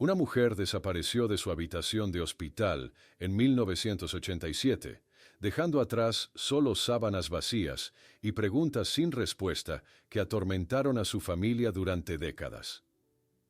Una mujer desapareció de su habitación de hospital en 1987, dejando atrás solo sábanas vacías y preguntas sin respuesta que atormentaron a su familia durante décadas.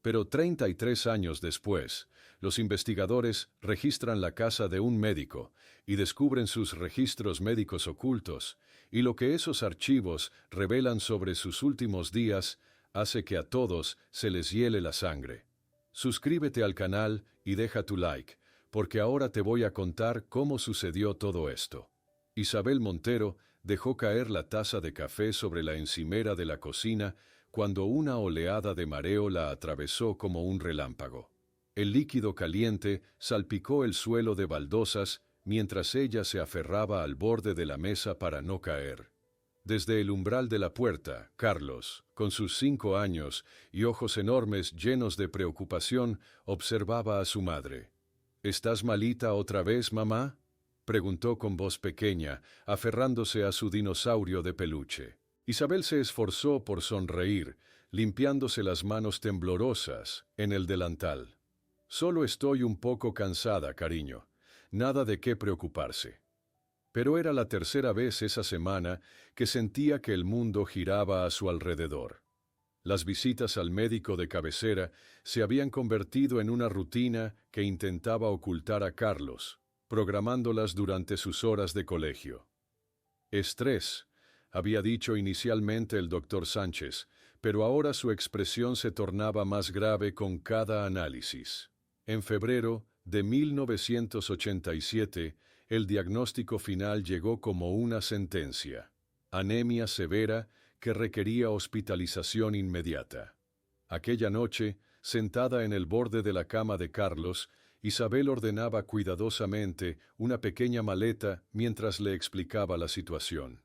Pero 33 años después, los investigadores registran la casa de un médico y descubren sus registros médicos ocultos, y lo que esos archivos revelan sobre sus últimos días hace que a todos se les hiele la sangre. Suscríbete al canal y deja tu like, porque ahora te voy a contar cómo sucedió todo esto. Isabel Montero dejó caer la taza de café sobre la encimera de la cocina cuando una oleada de mareo la atravesó como un relámpago. El líquido caliente salpicó el suelo de baldosas mientras ella se aferraba al borde de la mesa para no caer. Desde el umbral de la puerta, Carlos, con sus 5 años y ojos enormes llenos de preocupación, observaba a su madre. ¿Estás malita otra vez, mamá?, preguntó con voz pequeña, aferrándose a su dinosaurio de peluche. Isabel se esforzó por sonreír, limpiándose las manos temblorosas en el delantal. Solo estoy un poco cansada, cariño. Nada de qué preocuparse. Pero era la tercera vez esa semana que sentía que el mundo giraba a su alrededor. Las visitas al médico de cabecera se habían convertido en una rutina que intentaba ocultar a Carlos, programándolas durante sus horas de colegio. Estrés, había dicho inicialmente el doctor Sánchez, pero ahora su expresión se tornaba más grave con cada análisis. En febrero de 1987, el diagnóstico final llegó como una sentencia: anemia severa que requería hospitalización inmediata. Aquella noche, sentada en el borde de la cama de Carlos, Isabel ordenaba cuidadosamente una pequeña maleta mientras le explicaba la situación.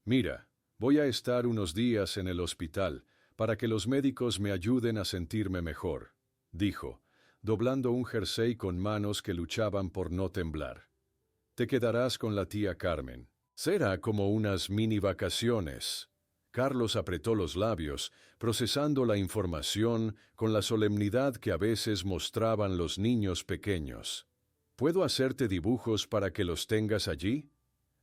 «Mira, voy a estar unos días en el hospital para que los médicos me ayuden a sentirme mejor», dijo, doblando un jersey con manos que luchaban por no temblar. «Te quedarás con la tía Carmen. Será como unas mini vacaciones». Carlos apretó los labios, procesando la información con la solemnidad que a veces mostraban los niños pequeños. «¿Puedo hacerte dibujos para que los tengas allí?».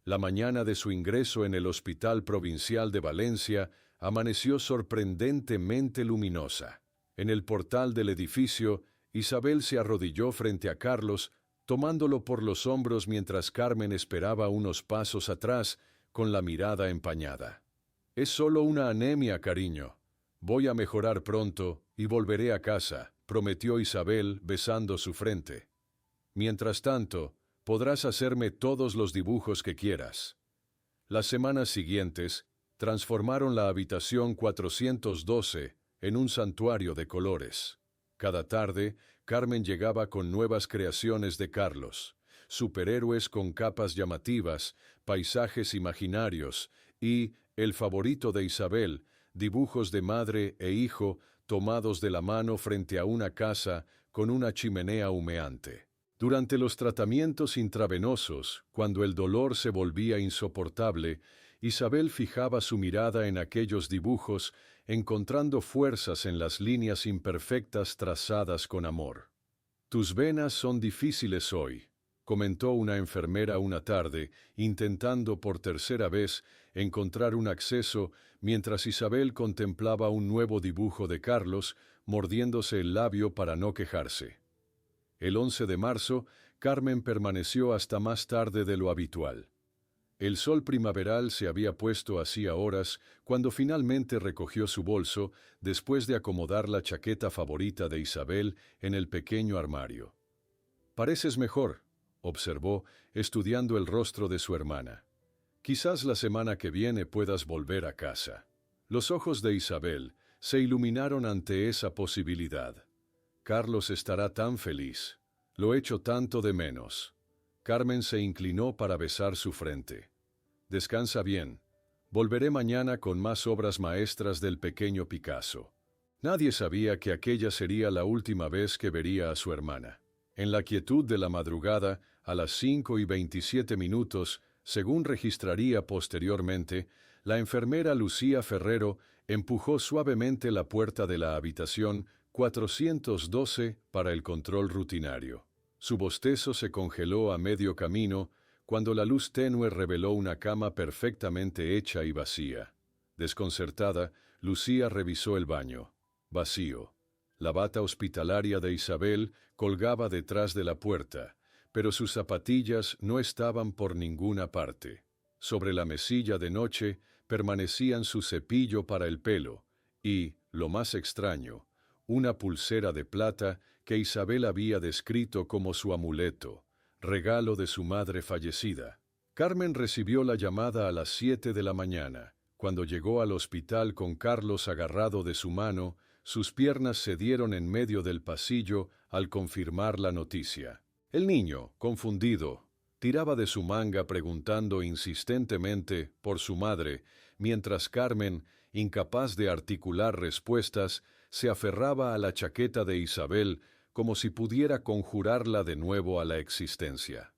La mañana de su ingreso en el Hospital Provincial de Valencia amaneció sorprendentemente luminosa. En el portal del edificio, Isabel se arrodilló frente a Carlos, tomándolo por los hombros mientras Carmen esperaba unos pasos atrás, con la mirada empañada. «Es solo una anemia, cariño. Voy a mejorar pronto y volveré a casa», prometió Isabel, besando su frente. «Mientras tanto, podrás hacerme todos los dibujos que quieras». Las semanas siguientes transformaron la habitación 412 en un santuario de colores. Cada tarde, Carmen llegaba con nuevas creaciones de Carlos, superhéroes con capas llamativas, paisajes imaginarios y, el favorito de Isabel, dibujos de madre e hijo tomados de la mano frente a una casa con una chimenea humeante. Durante los tratamientos intravenosos, cuando el dolor se volvía insoportable, Isabel fijaba su mirada en aquellos dibujos, encontrando fuerzas en las líneas imperfectas trazadas con amor. «Tus venas son difíciles hoy», comentó una enfermera una tarde, intentando por tercera vez encontrar un acceso mientras Isabel contemplaba un nuevo dibujo de Carlos, mordiéndose el labio para no quejarse. El 11 de marzo, Carmen permaneció hasta más tarde de lo habitual. El sol primaveral se había puesto hacía horas cuando finalmente recogió su bolso después de acomodar la chaqueta favorita de Isabel en el pequeño armario. «Pareces mejor», observó, estudiando el rostro de su hermana. «Quizás la semana que viene puedas volver a casa». Los ojos de Isabel se iluminaron ante esa posibilidad. «Carlos estará tan feliz. Lo echo tanto de menos». Carmen se inclinó para besar su frente. «Descansa bien. Volveré mañana con más obras maestras del pequeño Picasso». Nadie sabía que aquella sería la última vez que vería a su hermana. En la quietud de la madrugada, a las 5:27, según registraría posteriormente, la enfermera Lucía Ferrero empujó suavemente la puerta de la habitación 412 para el control rutinario. Su bostezo se congeló a medio camino cuando la luz tenue reveló una cama perfectamente hecha y vacía. Desconcertada, Lucía revisó el baño. Vacío. La bata hospitalaria de Isabel colgaba detrás de la puerta, pero sus zapatillas no estaban por ninguna parte. Sobre la mesilla de noche permanecían su cepillo para el pelo y, lo más extraño, una pulsera de plata que Isabel había descrito como su amuleto, regalo de su madre fallecida. Carmen recibió la llamada a las 7 de la mañana. Cuando llegó al hospital con Carlos agarrado de su mano, sus piernas cedieron en medio del pasillo al confirmar la noticia. El niño, confundido, tiraba de su manga preguntando insistentemente por su madre, mientras Carmen, incapaz de articular respuestas, se aferraba a la chaqueta de Isabel como si pudiera conjurarla de nuevo a la existencia.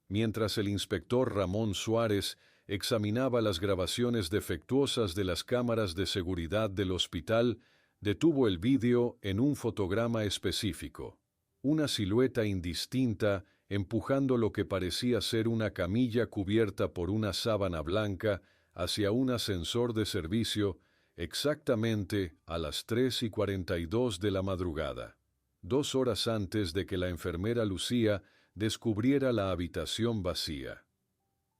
Mientras el inspector Ramón Suárez examinaba las grabaciones defectuosas de las cámaras de seguridad del hospital, detuvo el vídeo en un fotograma específico. Una silueta indistinta empujando lo que parecía ser una camilla cubierta por una sábana blanca hacia un ascensor de servicio exactamente a las 3:42 de la madrugada, 2 horas antes de que la enfermera Lucía descubriera la habitación vacía.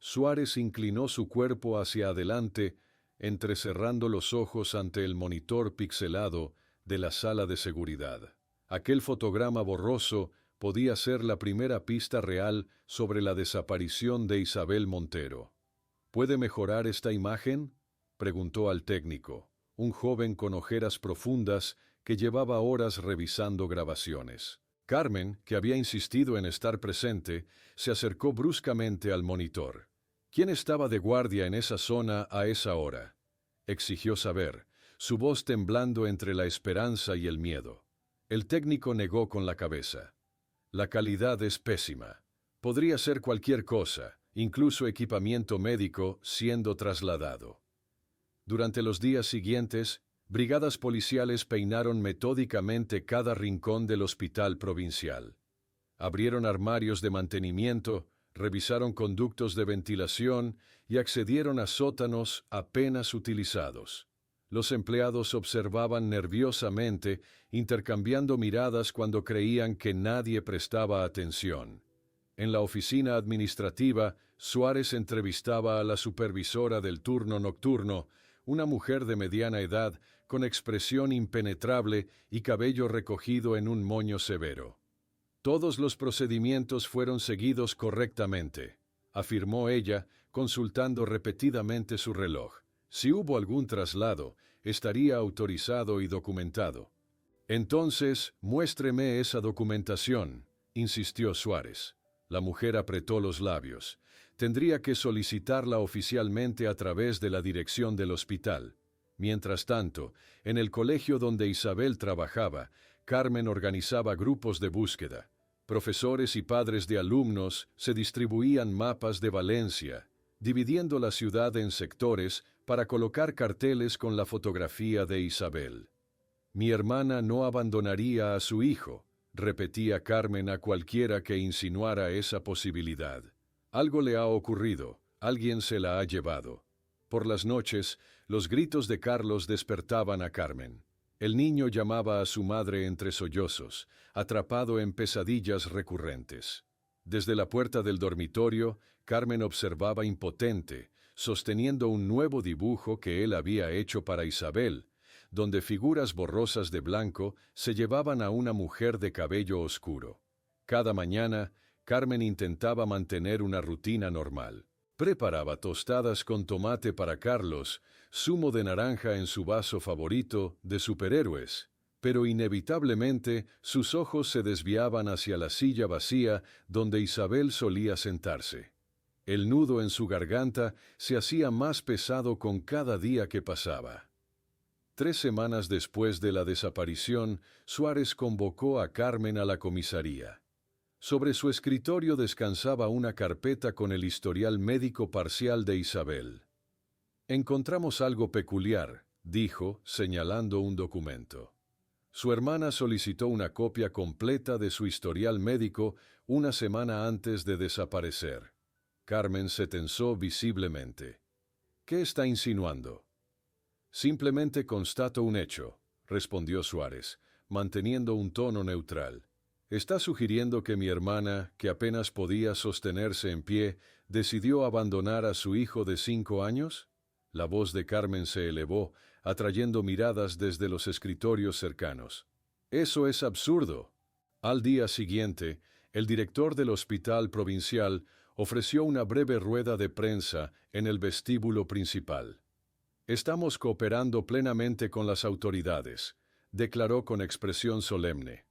Suárez inclinó su cuerpo hacia adelante, entrecerrando los ojos ante el monitor pixelado de la sala de seguridad. Aquel fotograma borroso podía ser la primera pista real sobre la desaparición de Isabel Montero. ¿Puede mejorar esta imagen?, preguntó al técnico, un joven con ojeras profundas que llevaba horas revisando grabaciones. Carmen, que había insistido en estar presente, se acercó bruscamente al monitor. ¿Quién estaba de guardia en esa zona a esa hora?, exigió saber, su voz temblando entre la esperanza y el miedo. El técnico negó con la cabeza. La calidad es pésima. Podría ser cualquier cosa, incluso equipamiento médico, siendo trasladado. Durante los días siguientes, brigadas policiales peinaron metódicamente cada rincón del hospital provincial. Abrieron armarios de mantenimiento, revisaron conductos de ventilación y accedieron a sótanos apenas utilizados. Los empleados observaban nerviosamente, intercambiando miradas cuando creían que nadie prestaba atención. En la oficina administrativa, Suárez entrevistaba a la supervisora del turno nocturno, una mujer de mediana edad, con expresión impenetrable y cabello recogido en un moño severo. Todos los procedimientos fueron seguidos correctamente, afirmó ella, consultando repetidamente su reloj. Si hubo algún traslado, estaría autorizado y documentado. Entonces, muéstreme esa documentación, insistió Suárez. La mujer apretó los labios. Tendría que solicitarla oficialmente a través de la dirección del hospital. Mientras tanto, en el colegio donde Isabel trabajaba, Carmen organizaba grupos de búsqueda. Profesores y padres de alumnos se distribuían mapas de Valencia, dividiendo la ciudad en sectores para colocar carteles con la fotografía de Isabel. Mi hermana no abandonaría a su hijo, repetía Carmen a cualquiera que insinuara esa posibilidad. Algo le ha ocurrido, alguien se la ha llevado. Por las noches, los gritos de Carlos despertaban a Carmen. El niño llamaba a su madre entre sollozos, atrapado en pesadillas recurrentes. Desde la puerta del dormitorio, Carmen observaba impotente, sosteniendo un nuevo dibujo que él había hecho para Isabel, donde figuras borrosas de blanco se llevaban a una mujer de cabello oscuro. Cada mañana, Carmen intentaba mantener una rutina normal. Preparaba tostadas con tomate para Carlos, zumo de naranja en su vaso favorito de superhéroes, pero inevitablemente sus ojos se desviaban hacia la silla vacía donde Isabel solía sentarse. El nudo en su garganta se hacía más pesado con cada día que pasaba. 3 semanas después de la desaparición, Suárez convocó a Carmen a la comisaría. Sobre su escritorio descansaba una carpeta con el historial médico parcial de Isabel. Encontramos algo peculiar, dijo, señalando un documento. Su hermana solicitó una copia completa de su historial médico una semana antes de desaparecer. Carmen se tensó visiblemente. ¿Qué está insinuando? Simplemente constato un hecho, respondió Suárez, manteniendo un tono neutral. ¿Está sugiriendo que mi hermana, que apenas podía sostenerse en pie, decidió abandonar a su hijo de 5 años? La voz de Carmen se elevó, atrayendo miradas desde los escritorios cercanos. Eso es absurdo. Al día siguiente, el director del hospital provincial ofreció una breve rueda de prensa en el vestíbulo principal. Estamos cooperando plenamente con las autoridades, declaró con expresión solemne.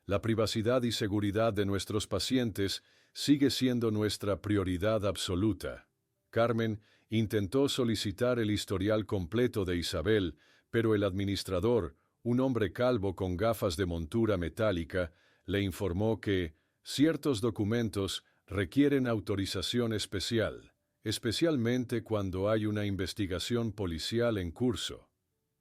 La privacidad y seguridad de nuestros pacientes sigue siendo nuestra prioridad absoluta. Carmen intentó solicitar el historial completo de Isabel, pero el administrador, un hombre calvo con gafas de montura metálica, le informó que ciertos documentos requieren autorización especial, especialmente cuando hay una investigación policial en curso.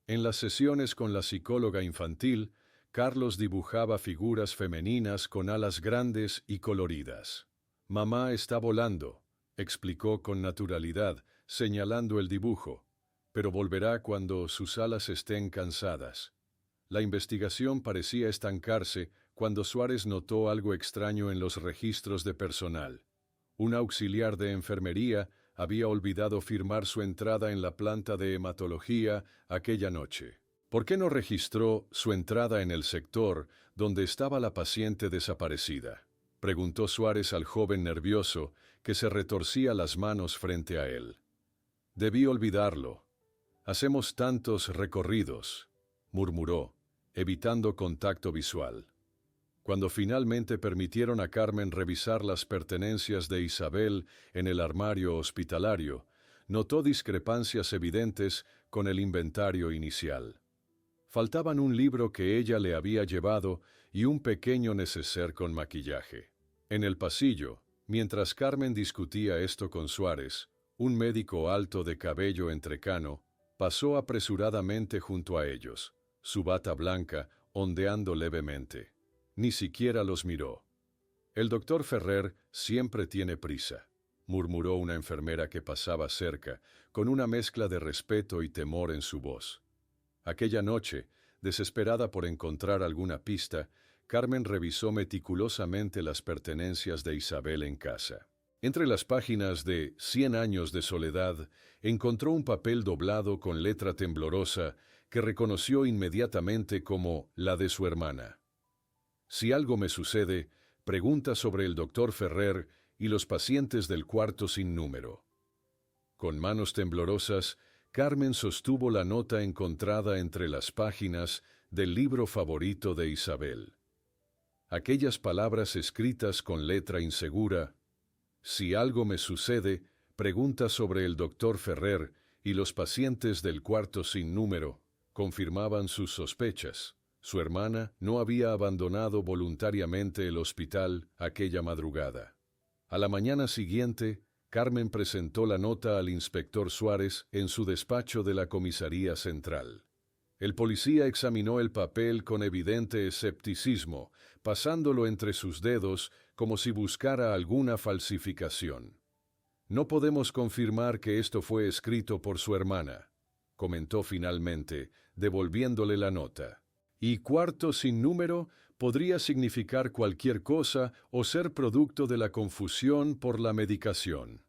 En las sesiones con la psicóloga infantil, Carlos dibujaba figuras femeninas con alas grandes y coloridas. «Mamá está volando», explicó con naturalidad, señalando el dibujo, «pero volverá cuando sus alas estén cansadas». La investigación parecía estancarse cuando Suárez notó algo extraño en los registros de personal. Un auxiliar de enfermería había olvidado firmar su entrada en la planta de hematología aquella noche. ¿Por qué no registró su entrada en el sector donde estaba la paciente desaparecida?, preguntó Suárez al joven nervioso que se retorcía las manos frente a él. Debí olvidarlo. Hacemos tantos recorridos, murmuró, evitando contacto visual. Cuando finalmente permitieron a Carmen revisar las pertenencias de Isabel en el armario hospitalario, notó discrepancias evidentes con el inventario inicial. Faltaban un libro que ella le había llevado y un pequeño neceser con maquillaje. En el pasillo, mientras Carmen discutía esto con Suárez, un médico alto de cabello entrecano pasó apresuradamente junto a ellos, su bata blanca ondeando levemente. Ni siquiera los miró. «El doctor Ferrer siempre tiene prisa», murmuró una enfermera que pasaba cerca, con una mezcla de respeto y temor en su voz. Aquella noche, desesperada por encontrar alguna pista, Carmen revisó meticulosamente las pertenencias de Isabel en casa. Entre las páginas de 100 años de soledad, encontró un papel doblado con letra temblorosa que reconoció inmediatamente como la de su hermana. «Si algo me sucede, pregunta sobre el doctor Ferrer y los pacientes del cuarto sin número». Con manos temblorosas, Carmen sostuvo la nota encontrada entre las páginas del libro favorito de Isabel. Aquellas palabras escritas con letra insegura: «Si algo me sucede, pregunta sobre el doctor Ferrer y los pacientes del cuarto sin número», confirmaban sus sospechas. Su hermana no había abandonado voluntariamente el hospital aquella madrugada. A la mañana siguiente, Carmen presentó la nota al inspector Suárez en su despacho de la comisaría central. El policía examinó el papel con evidente escepticismo, pasándolo entre sus dedos como si buscara alguna falsificación. «No podemos confirmar que esto fue escrito por su hermana», comentó finalmente, devolviéndole la nota. «Y cuarto sin número podría significar cualquier cosa o ser producto de la confusión por la medicación».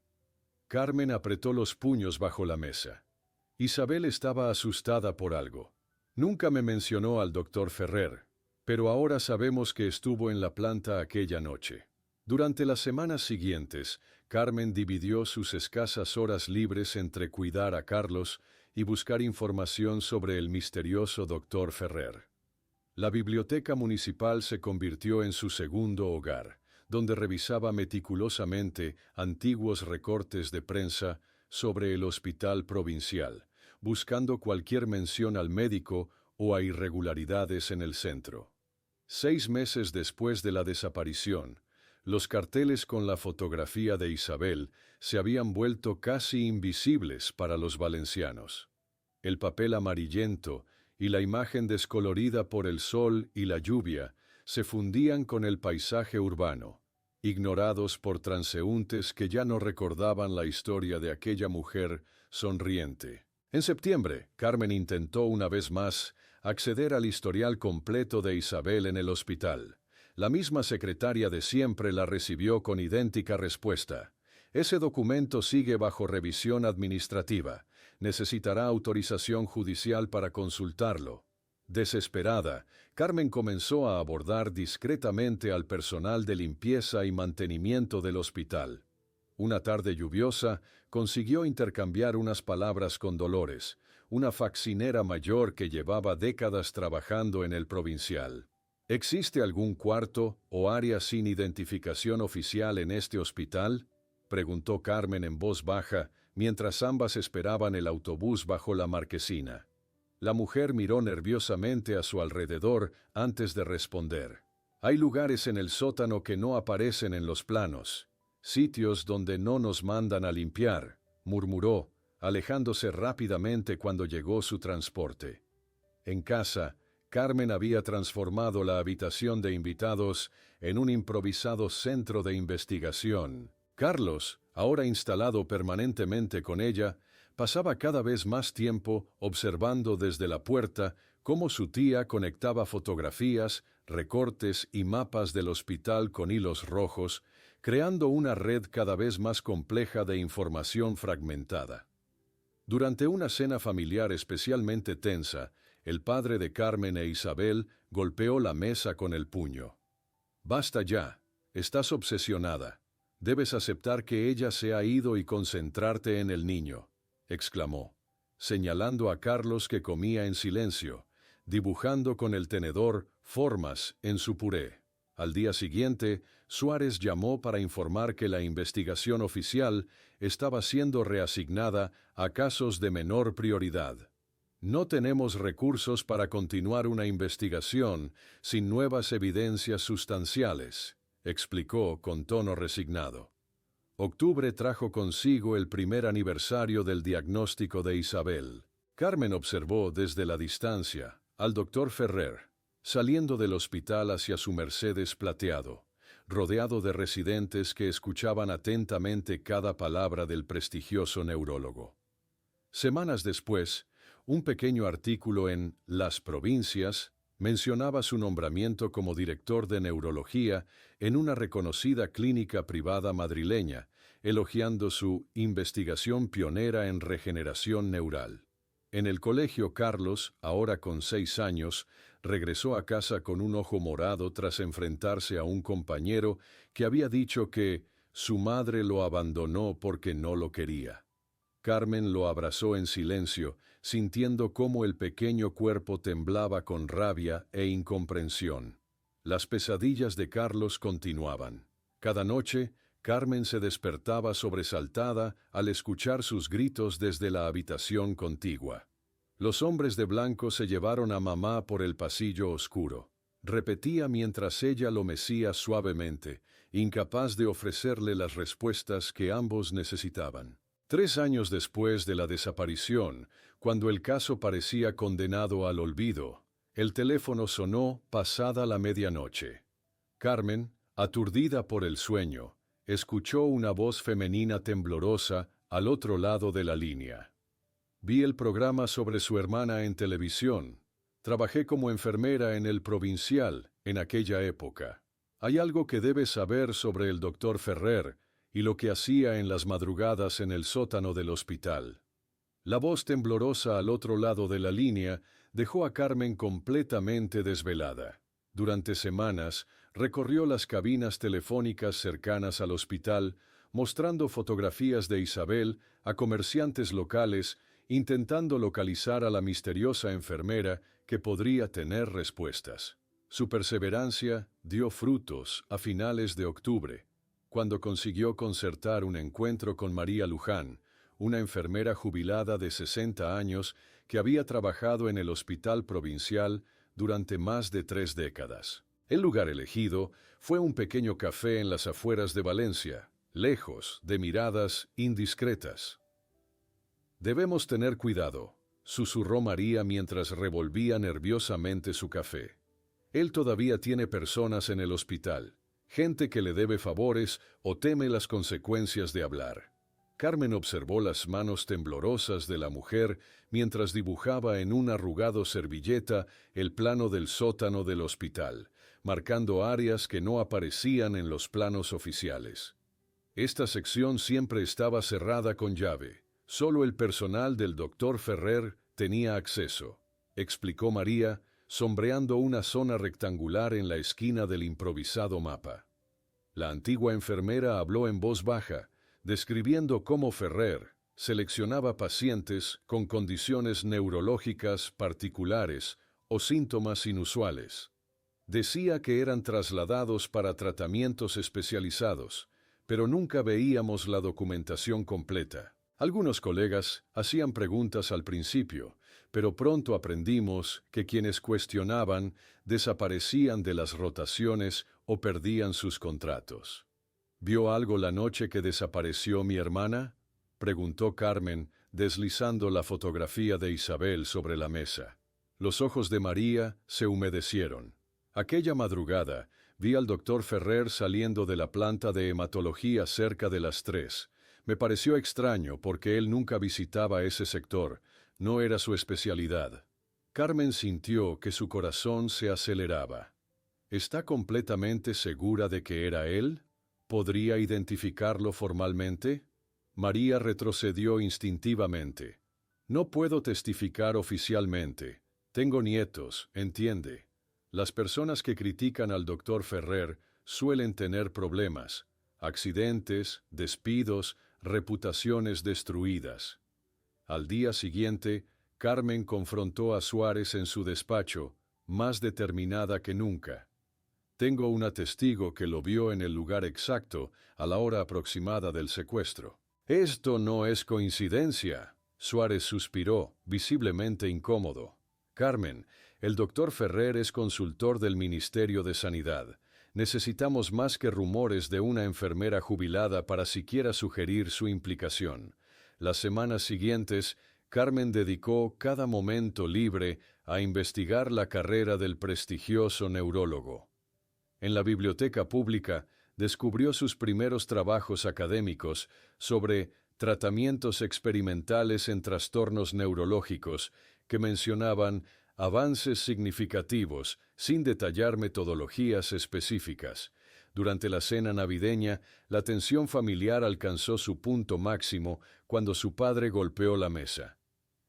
Carmen apretó los puños bajo la mesa. Isabel estaba asustada por algo. «Nunca me mencionó al doctor Ferrer, pero ahora sabemos que estuvo en la planta aquella noche». Durante las semanas siguientes, Carmen dividió sus escasas horas libres entre cuidar a Carlos y buscar información sobre el misterioso doctor Ferrer. La biblioteca municipal se convirtió en su segundo hogar, donde revisaba meticulosamente antiguos recortes de prensa sobre el hospital provincial, buscando cualquier mención al médico o a irregularidades en el centro. 6 meses después de la desaparición, los carteles con la fotografía de Isabel se habían vuelto casi invisibles para los valencianos. El papel amarillento y la imagen descolorida por el sol y la lluvia se fundían con el paisaje urbano, ignorados por transeúntes que ya no recordaban la historia de aquella mujer sonriente. En septiembre, Carmen intentó una vez más acceder al historial completo de Isabel en el hospital. La misma secretaria de siempre la recibió con idéntica respuesta. Ese documento sigue bajo revisión administrativa. Necesitará autorización judicial para consultarlo. Desesperada, Carmen comenzó a abordar discretamente al personal de limpieza y mantenimiento del hospital. Una tarde lluviosa, consiguió intercambiar unas palabras con Dolores, una faccinera mayor que llevaba décadas trabajando en el Provincial. ¿Existe algún cuarto o área sin identificación oficial en este hospital?, preguntó Carmen en voz baja, mientras ambas esperaban el autobús bajo la marquesina. La mujer miró nerviosamente a su alrededor antes de responder. Hay lugares en el sótano que no aparecen en los planos, sitios donde no nos mandan a limpiar, murmuró, alejándose rápidamente cuando llegó su transporte. En casa, Carmen había transformado la habitación de invitados en un improvisado centro de investigación. Carlos, ahora instalado permanentemente con ella, pasaba cada vez más tiempo observando desde la puerta cómo su tía conectaba fotografías, recortes y mapas del hospital con hilos rojos, creando una red cada vez más compleja de información fragmentada. Durante una cena familiar especialmente tensa, el padre de Carmen e Isabel golpeó la mesa con el puño. «Basta ya, estás obsesionada. Debes aceptar que ella se ha ido y concentrarte en el niño», exclamó, señalando a Carlos que comía en silencio, dibujando con el tenedor formas en su puré. Al día siguiente, Suárez llamó para informar que la investigación oficial estaba siendo reasignada a casos de menor prioridad. «No tenemos recursos para continuar una investigación sin nuevas evidencias sustanciales», explicó con tono resignado. Octubre trajo consigo el primer aniversario del diagnóstico de Isabel. Carmen observó desde la distancia al doctor Ferrer, saliendo del hospital hacia su Mercedes plateado, rodeado de residentes que escuchaban atentamente cada palabra del prestigioso neurólogo. Semanas después, un pequeño artículo en Las Provincias mencionaba su nombramiento como director de neurología en una reconocida clínica privada madrileña, elogiando su investigación pionera en regeneración neural. En el colegio, Carlos, ahora con 6 años, regresó a casa con un ojo morado tras enfrentarse a un compañero que había dicho que su madre lo abandonó porque no lo quería. Carmen lo abrazó en silencio, sintiendo cómo el pequeño cuerpo temblaba con rabia e incomprensión. Las pesadillas de Carlos continuaban. Cada noche, Carmen se despertaba sobresaltada al escuchar sus gritos desde la habitación contigua. «Los hombres de blanco se llevaron a mamá por el pasillo oscuro», repetía mientras ella lo mecía suavemente, incapaz de ofrecerle las respuestas que ambos necesitaban. 3 años después de la desaparición, cuando el caso parecía condenado al olvido, el teléfono sonó pasada la medianoche. Carmen, aturdida por el sueño, escuchó una voz femenina temblorosa al otro lado de la línea. «Vi el programa sobre su hermana en televisión. Trabajé como enfermera en el Provincial en aquella época. Hay algo que debes saber sobre el doctor Ferrer y lo que hacía en las madrugadas en el sótano del hospital». La voz temblorosa al otro lado de la línea dejó a Carmen completamente desvelada. Durante semanas, recorrió las cabinas telefónicas cercanas al hospital, mostrando fotografías de Isabel a comerciantes locales, intentando localizar a la misteriosa enfermera que podría tener respuestas. Su perseverancia dio frutos a finales de octubre, cuando consiguió concertar un encuentro con María Luján, una enfermera jubilada de 60 años que había trabajado en el Hospital Provincial durante más de 3 décadas. El lugar elegido fue un pequeño café en las afueras de Valencia, lejos de miradas indiscretas. «Debemos tener cuidado», susurró María mientras revolvía nerviosamente su café. Él todavía tiene personas en el hospital, gente que le debe favores o teme las consecuencias de hablar. Carmen observó las manos temblorosas de la mujer mientras dibujaba en una arrugado servilleta el plano del sótano del hospital, marcando áreas que no aparecían en los planos oficiales. Esta sección siempre estaba cerrada con llave. Solo el personal del doctor Ferrer tenía acceso, explicó María, sombreando una zona rectangular en la esquina del improvisado mapa. La antigua enfermera habló en voz baja, describiendo cómo Ferrer seleccionaba pacientes con condiciones neurológicas particulares o síntomas inusuales. Decía que eran trasladados para tratamientos especializados, pero nunca veíamos la documentación completa. Algunos colegas hacían preguntas al principio, pero pronto aprendimos que quienes cuestionaban desaparecían de las rotaciones o perdían sus contratos. ¿Vio algo la noche que desapareció mi hermana?, preguntó Carmen, deslizando la fotografía de Isabel sobre la mesa. Los ojos de María se humedecieron. Aquella madrugada vi al doctor Ferrer saliendo de la planta de hematología cerca de las 3. Me pareció extraño porque él nunca visitaba ese sector, no era su especialidad. Carmen sintió que su corazón se aceleraba. ¿Está completamente segura de que era él? ¿Podría identificarlo formalmente? María retrocedió instintivamente. No puedo testificar oficialmente. Tengo nietos, entiende. Las personas que critican al doctor Ferrer suelen tener problemas, accidentes, despidos, reputaciones destruidas. Al día siguiente, Carmen confrontó a Suárez en su despacho, más determinada que nunca. Tengo una testigo que lo vio en el lugar exacto, a la hora aproximada del secuestro. Esto no es coincidencia, Suárez suspiró, visiblemente incómodo. Carmen, el doctor Ferrer es consultor del Ministerio de Sanidad. Necesitamos más que rumores de una enfermera jubilada para siquiera sugerir su implicación. Las semanas siguientes, Carmen dedicó cada momento libre a investigar la carrera del prestigioso neurólogo. En la biblioteca pública, descubrió sus primeros trabajos académicos sobre tratamientos experimentales en trastornos neurológicos que mencionaban avances significativos, sin detallar metodologías específicas. Durante la cena navideña, la tensión familiar alcanzó su punto máximo cuando su padre golpeó la mesa.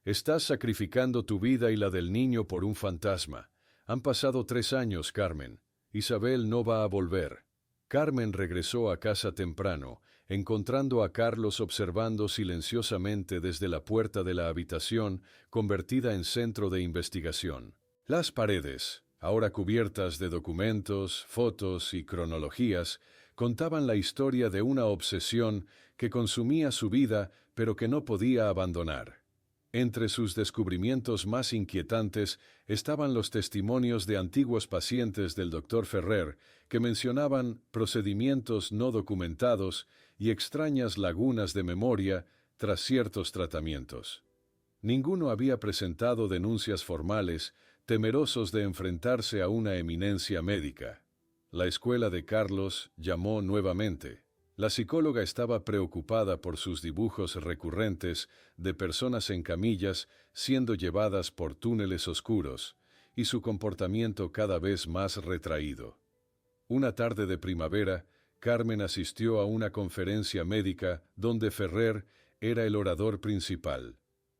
«Estás sacrificando tu vida y la del niño por un fantasma. Han pasado 3 años, Carmen. Isabel no va a volver». Carmen regresó a casa temprano, encontrando a Carlos observando silenciosamente desde la puerta de la habitación, convertida en centro de investigación. Las paredes, ahora cubiertas de documentos, fotos y cronologías, contaban la historia de una obsesión que consumía su vida pero que no podía abandonar. Entre sus descubrimientos más inquietantes estaban los testimonios de antiguos pacientes del doctor Ferrer que mencionaban procedimientos no documentados y extrañas lagunas de memoria tras ciertos tratamientos. Ninguno había presentado denuncias formales, temerosos de enfrentarse a una eminencia médica. La escuela de Carlos llamó nuevamente. La psicóloga estaba preocupada por sus dibujos recurrentes de personas en camillas siendo llevadas por túneles oscuros y su comportamiento cada vez más retraído. Una tarde de primavera, Carmen asistió a una conferencia médica donde Ferrer era el orador principal.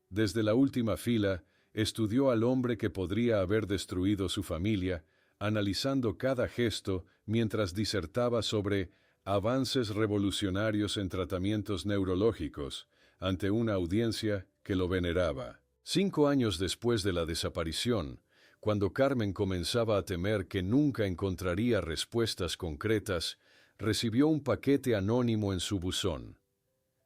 Desde la última fila, estudió al hombre que podría haber destruido su familia, analizando cada gesto mientras disertaba sobre avances revolucionarios en tratamientos neurológicos, ante una audiencia que lo veneraba. 5 años después de la desaparición, cuando Carmen comenzaba a temer que nunca encontraría respuestas concretas, recibió un paquete anónimo en su buzón.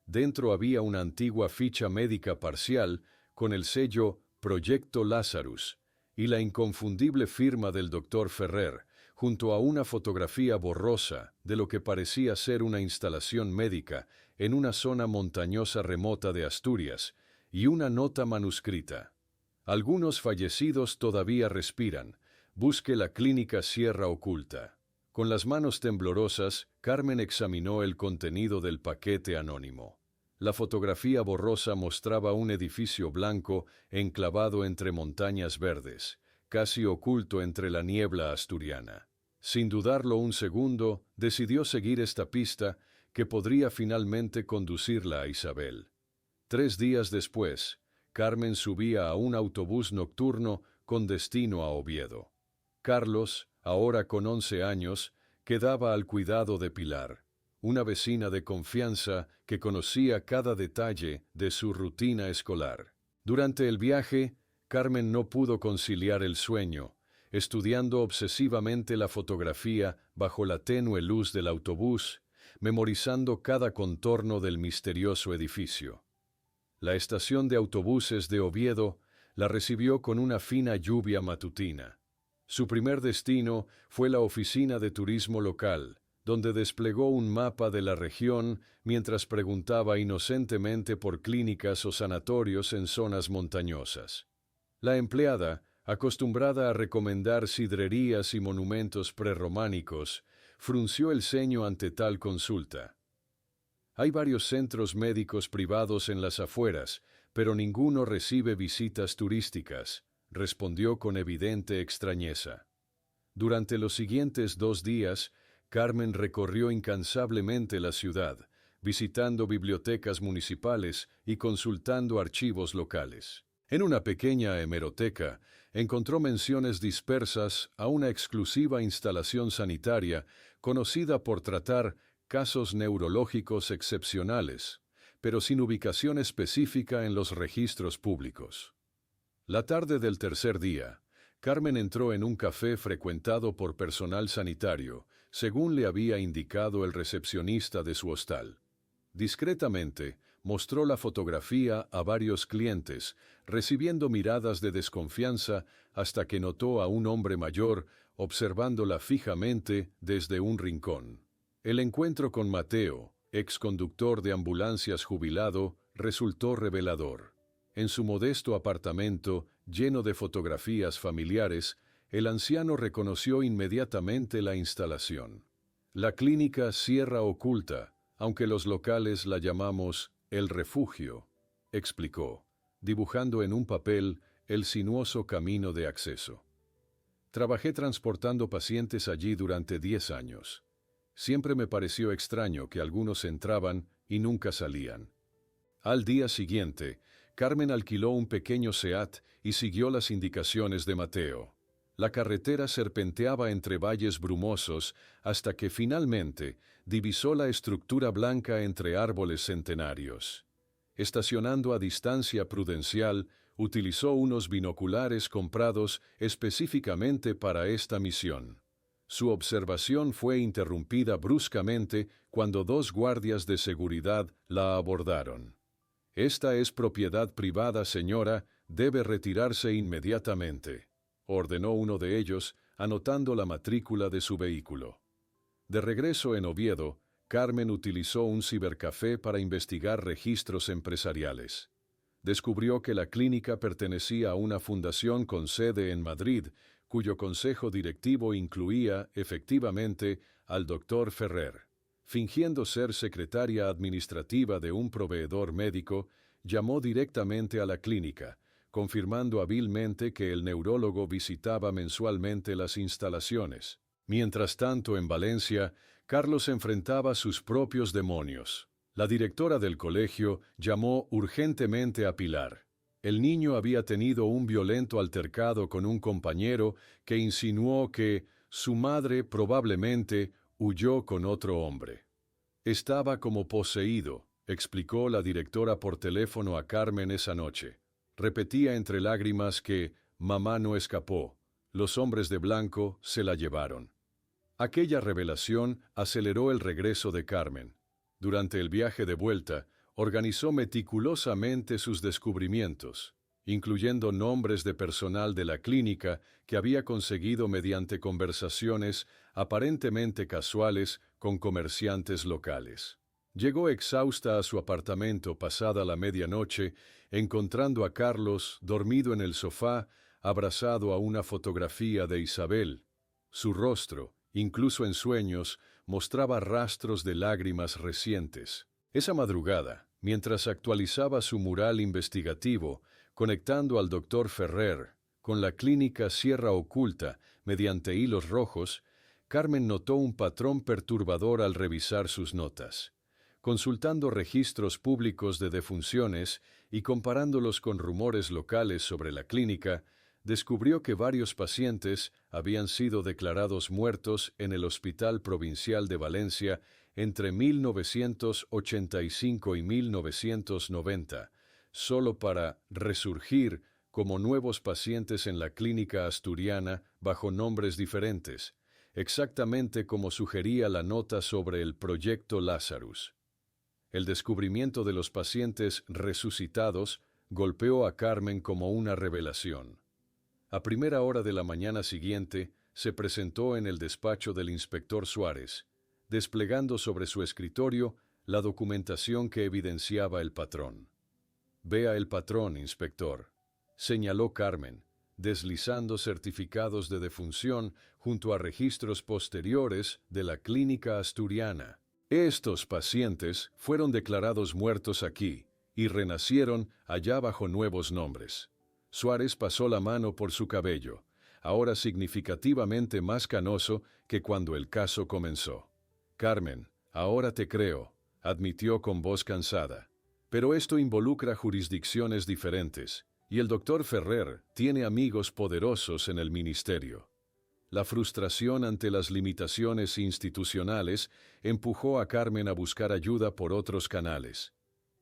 Dentro había una antigua ficha médica parcial con el sello Proyecto Lazarus y la inconfundible firma del doctor Ferrer, junto a una fotografía borrosa de lo que parecía ser una instalación médica en una zona montañosa remota de Asturias, y una nota manuscrita. Algunos fallecidos todavía respiran. Busque la clínica Sierra Oculta. Con las manos temblorosas, Carmen examinó el contenido del paquete anónimo. La fotografía borrosa mostraba un edificio blanco enclavado entre montañas verdes, casi oculto entre la niebla asturiana. Sin dudarlo un segundo, decidió seguir esta pista que podría finalmente conducirla a Isabel. 3 días después, Carmen subía a un autobús nocturno con destino a Oviedo. Carlos, ahora con 11 años, quedaba al cuidado de Pilar, una vecina de confianza que conocía cada detalle de su rutina escolar. Durante el viaje, Carmen no pudo conciliar el sueño, estudiando obsesivamente la fotografía bajo la tenue luz del autobús, memorizando cada contorno del misterioso edificio. La estación de autobuses de Oviedo la recibió con una fina lluvia matutina. Su primer destino fue la oficina de turismo local, donde desplegó un mapa de la región mientras preguntaba inocentemente por clínicas o sanatorios en zonas montañosas. La empleada, acostumbrada a recomendar sidrerías y monumentos prerrománicos, frunció el ceño ante tal consulta. Hay varios centros médicos privados en las afueras, pero ninguno recibe visitas turísticas, respondió con evidente extrañeza. Durante los siguientes 2 días, Carmen recorrió incansablemente la ciudad, visitando bibliotecas municipales y consultando archivos locales. En una pequeña hemeroteca, encontró menciones dispersas a una exclusiva instalación sanitaria conocida por tratar casos neurológicos excepcionales, pero sin ubicación específica en los registros públicos. La tarde del tercer día, Carmen entró en un café frecuentado por personal sanitario, según le había indicado el recepcionista de su hostal. Discretamente, mostró la fotografía a varios clientes, recibiendo miradas de desconfianza hasta que notó a un hombre mayor observándola fijamente desde un rincón. El encuentro con Mateo, ex conductor de ambulancias jubilado, resultó revelador. En su modesto apartamento, lleno de fotografías familiares, el anciano reconoció inmediatamente la instalación. La clínica Sierra Oculta, aunque los locales la llamamos El Refugio, explicó, dibujando en un papel el sinuoso camino de acceso. Trabajé transportando pacientes allí durante 10 años. Siempre me pareció extraño que algunos entraban y nunca salían. Al día siguiente, Carmen alquiló un pequeño SEAT y siguió las indicaciones de Mateo. La carretera serpenteaba entre valles brumosos hasta que finalmente divisó la estructura blanca entre árboles centenarios. Estacionando a distancia prudencial, utilizó unos binoculares comprados específicamente para esta misión. Su observación fue interrumpida bruscamente cuando 2 guardias de seguridad la abordaron. «Esta es propiedad privada, señora, debe retirarse inmediatamente», ordenó uno de ellos, anotando la matrícula de su vehículo. De regreso en Oviedo, Carmen utilizó un cibercafé para investigar registros empresariales. Descubrió que la clínica pertenecía a una fundación con sede en Madrid, cuyo consejo directivo incluía, efectivamente, al Dr. Ferrer. Fingiendo ser secretaria administrativa de un proveedor médico, llamó directamente a la clínica, confirmando hábilmente que el neurólogo visitaba mensualmente las instalaciones. Mientras tanto, en Valencia, Carlos enfrentaba sus propios demonios. La directora del colegio llamó urgentemente a Pilar. El niño había tenido un violento altercado con un compañero que insinuó que su madre probablemente huyó con otro hombre. Estaba como poseído, explicó la directora por teléfono a Carmen esa noche. Repetía entre lágrimas que mamá no escapó, los hombres de blanco se la llevaron. Aquella revelación aceleró el regreso de Carmen. Durante el viaje de vuelta, organizó meticulosamente sus descubrimientos, incluyendo nombres de personal de la clínica que había conseguido mediante conversaciones aparentemente casuales con comerciantes locales. Llegó exhausta a su apartamento pasada la medianoche, encontrando a Carlos dormido en el sofá, abrazado a una fotografía de Isabel. Su rostro, incluso en sueños, mostraba rastros de lágrimas recientes. Esa madrugada, mientras actualizaba su mural investigativo, conectando al doctor Ferrer con la clínica Sierra Oculta mediante hilos rojos, Carmen notó un patrón perturbador al revisar sus notas. Consultando registros públicos de defunciones y comparándolos con rumores locales sobre la clínica, descubrió que varios pacientes habían sido declarados muertos en el Hospital Provincial de Valencia entre 1985 y 1990, solo para resurgir como nuevos pacientes en la clínica asturiana bajo nombres diferentes, exactamente como sugería la nota sobre el Proyecto Lazarus. El descubrimiento de los pacientes resucitados golpeó a Carmen como una revelación. A primera hora de la mañana siguiente, se presentó en el despacho del inspector Suárez, desplegando sobre su escritorio la documentación que evidenciaba el patrón. «Vea el patrón, inspector», señaló Carmen, deslizando certificados de defunción junto a registros posteriores de la clínica asturiana. Estos pacientes fueron declarados muertos aquí y renacieron allá bajo nuevos nombres. Suárez pasó la mano por su cabello, ahora significativamente más canoso que cuando el caso comenzó. «Carmen, ahora te creo», admitió con voz cansada. «Pero esto involucra jurisdicciones diferentes, y el doctor Ferrer tiene amigos poderosos en el ministerio». La frustración ante las limitaciones institucionales empujó a Carmen a buscar ayuda por otros canales.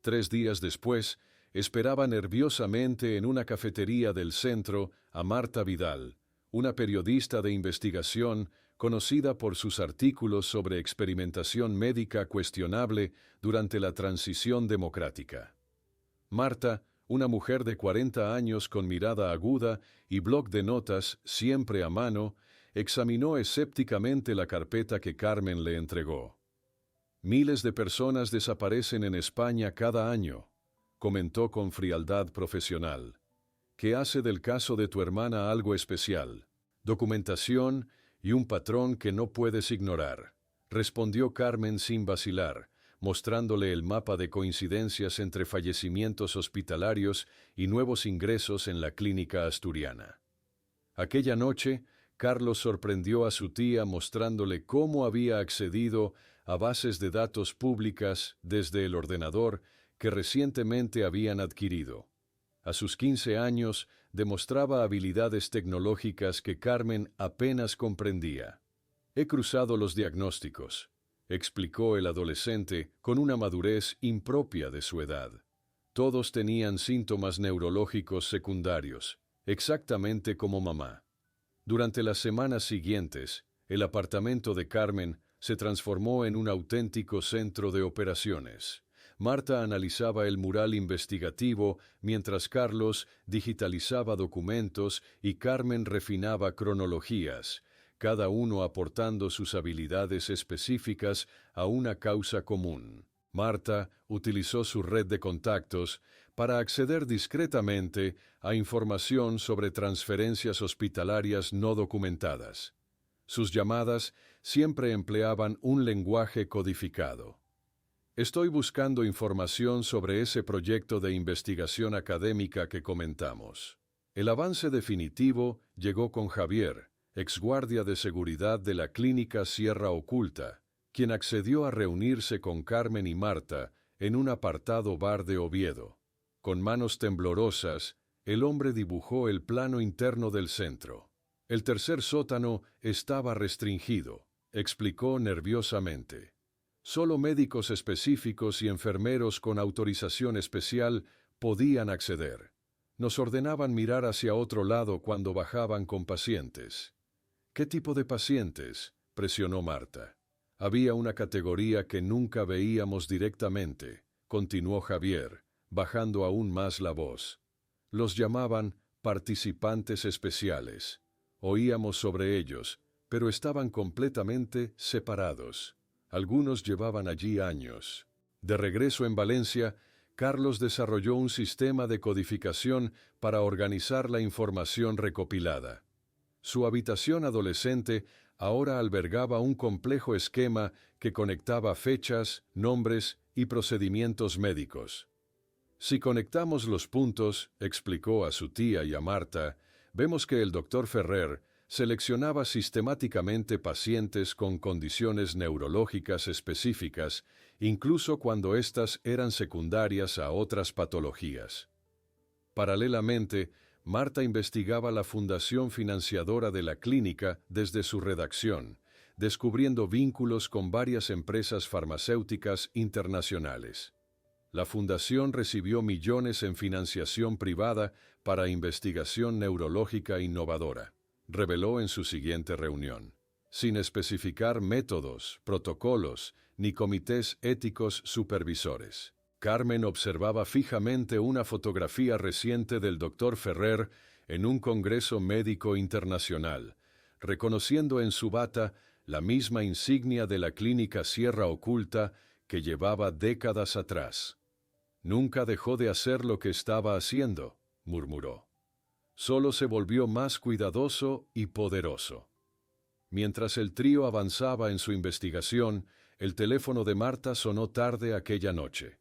3 días después, esperaba nerviosamente en una cafetería del centro a Marta Vidal, una periodista de investigación conocida por sus artículos sobre experimentación médica cuestionable durante la transición democrática. Marta, una mujer de 40 años con mirada aguda y bloc de notas siempre a mano, examinó escépticamente la carpeta que Carmen le entregó. «Miles de personas desaparecen en España cada año», comentó con frialdad profesional. «¿Qué hace del caso de tu hermana algo especial? Documentación y un patrón que no puedes ignorar», respondió Carmen sin vacilar, mostrándole el mapa de coincidencias entre fallecimientos hospitalarios y nuevos ingresos en la clínica asturiana. Aquella noche, Carlos sorprendió a su tía mostrándole cómo había accedido a bases de datos públicas desde el ordenador que recientemente habían adquirido. A sus 15 años demostraba habilidades tecnológicas que Carmen apenas comprendía. «He cruzado los diagnósticos», explicó el adolescente con una madurez impropia de su edad. Todos tenían síntomas neurológicos secundarios, exactamente como mamá. Durante las semanas siguientes, el apartamento de Carmen se transformó en un auténtico centro de operaciones. Marta analizaba el mural investigativo mientras Carlos digitalizaba documentos y Carmen refinaba cronologías, cada uno aportando sus habilidades específicas a una causa común. Marta utilizó su red de contactos para acceder discretamente a información sobre transferencias hospitalarias no documentadas. Sus llamadas siempre empleaban un lenguaje codificado. «Estoy buscando información sobre ese proyecto de investigación académica que comentamos». El avance definitivo llegó con Javier, exguardia de seguridad de la clínica Sierra Oculta, quien accedió a reunirse con Carmen y Marta en un apartado bar de Oviedo. Con manos temblorosas, el hombre dibujó el plano interno del centro. «El tercer sótano estaba restringido», explicó nerviosamente. «Solo médicos específicos y enfermeros con autorización especial podían acceder. Nos ordenaban mirar hacia otro lado cuando bajaban con pacientes». «¿Qué tipo de pacientes?», presionó Marta. «Había una categoría que nunca veíamos directamente», continuó Javier, bajando aún más la voz. «Los llamaban participantes especiales. Oíamos sobre ellos, pero estaban completamente separados. Algunos llevaban allí años. De regreso en Valencia, Carlos desarrolló un sistema de codificación para organizar la información recopilada. Su habitación adolescente ahora albergaba un complejo esquema que conectaba fechas, nombres y procedimientos médicos. Si conectamos los puntos, explicó a su tía y a Marta, vemos que el doctor Ferrer seleccionaba sistemáticamente pacientes con condiciones neurológicas específicas, incluso cuando éstas eran secundarias a otras patologías. Paralelamente, Marta investigaba la fundación financiadora de la clínica desde su redacción, descubriendo vínculos con varias empresas farmacéuticas internacionales. La fundación recibió millones en financiación privada para investigación neurológica innovadora, reveló en su siguiente reunión, sin especificar métodos, protocolos ni comités éticos supervisores. Carmen observaba fijamente una fotografía reciente del doctor Ferrer en un congreso médico internacional, reconociendo en su bata la misma insignia de la clínica Sierra Oculta que llevaba décadas atrás. Nunca dejó de hacer lo que estaba haciendo, murmuró. Solo se volvió más cuidadoso y poderoso. Mientras el trío avanzaba en su investigación, el teléfono de Marta sonó tarde aquella noche.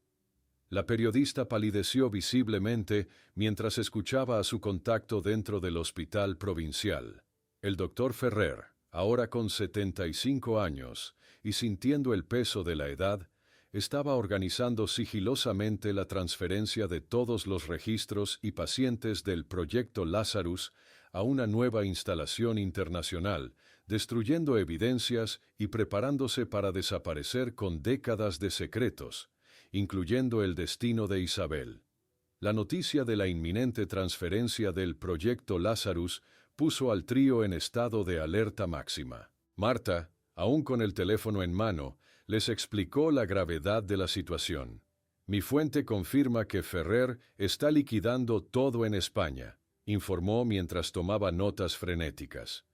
La periodista palideció visiblemente mientras escuchaba a su contacto dentro del hospital provincial. El doctor Ferrer, ahora con 75 años y sintiendo el peso de la edad, estaba organizando sigilosamente la transferencia de todos los registros y pacientes del Proyecto Lazarus a una nueva instalación internacional, destruyendo evidencias y preparándose para desaparecer con décadas de secretos, incluyendo el destino de Isabel. La noticia de la inminente transferencia del Proyecto Lazarus puso al trío en estado de alerta máxima. Marta, aún con el teléfono en mano, les explicó la gravedad de la situación. Mi fuente confirma que Ferrer está liquidando todo en España, informó mientras tomaba notas frenéticas.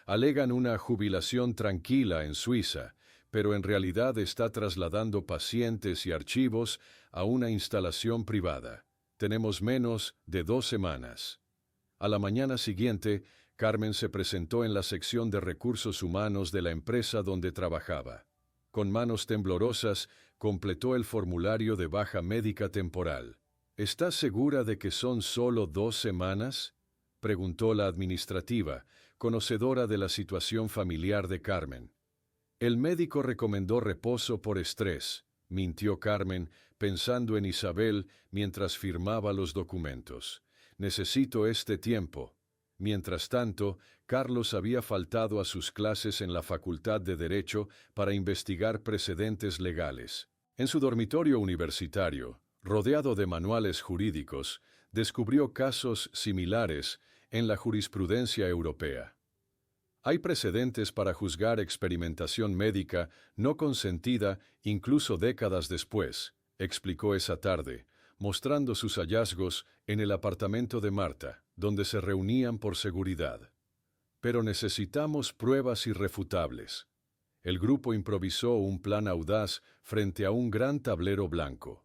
Alegan una jubilación tranquila en Suiza, pero en realidad está trasladando pacientes y archivos a una instalación privada. Tenemos menos de 2 semanas. A la mañana siguiente, Carmen se presentó en la sección de recursos humanos de la empresa donde trabajaba. Con manos temblorosas, completó el formulario de baja médica temporal. ¿Estás segura de que son solo 2 semanas? Preguntó la administrativa, conocedora de la situación familiar de Carmen. El médico recomendó reposo por estrés, mintió Carmen, pensando en Isabel mientras firmaba los documentos. Necesito este tiempo. Mientras tanto, Carlos había faltado a sus clases en la Facultad de Derecho para investigar precedentes legales. En su dormitorio universitario, rodeado de manuales jurídicos, descubrió casos similares en la jurisprudencia europea. Hay precedentes para juzgar experimentación médica no consentida incluso décadas después, explicó esa tarde, mostrando sus hallazgos en el apartamento de Marta, donde se reunían por seguridad. Pero necesitamos pruebas irrefutables. El grupo improvisó un plan audaz frente a un gran tablero blanco.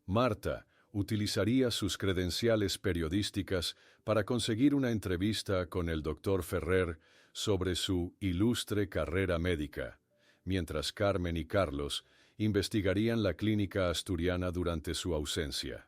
Marta utilizaría sus credenciales periodísticas para conseguir una entrevista con el doctor Ferrer sobre su ilustre carrera médica, mientras Carmen y Carlos investigarían la clínica asturiana durante su ausencia.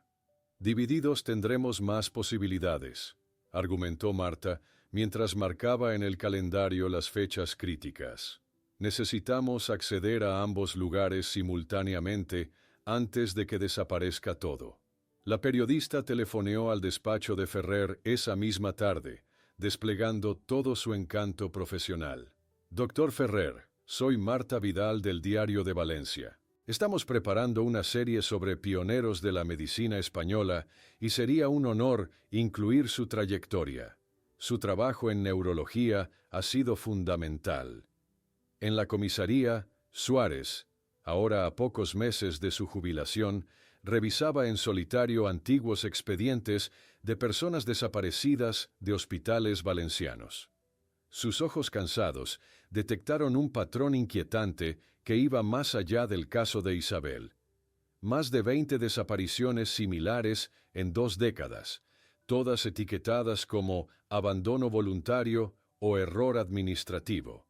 Divididos tendremos más posibilidades, argumentó Marta, mientras marcaba en el calendario las fechas críticas. Necesitamos acceder a ambos lugares simultáneamente antes de que desaparezca todo. La periodista telefoneó al despacho de Ferrer esa misma tarde, desplegando todo su encanto profesional. Doctor Ferrer, soy Marta Vidal del Diario de Valencia. Estamos preparando una serie sobre pioneros de la medicina española y sería un honor incluir su trayectoria. Su trabajo en neurología ha sido fundamental. En la comisaría, Suárez, ahora a pocos meses de su jubilación, revisaba en solitario antiguos expedientes de personas desaparecidas de hospitales valencianos. Sus ojos cansados detectaron un patrón inquietante que iba más allá del caso de Isabel. Más de 20 desapariciones similares en 2 décadas, todas etiquetadas como abandono voluntario o error administrativo.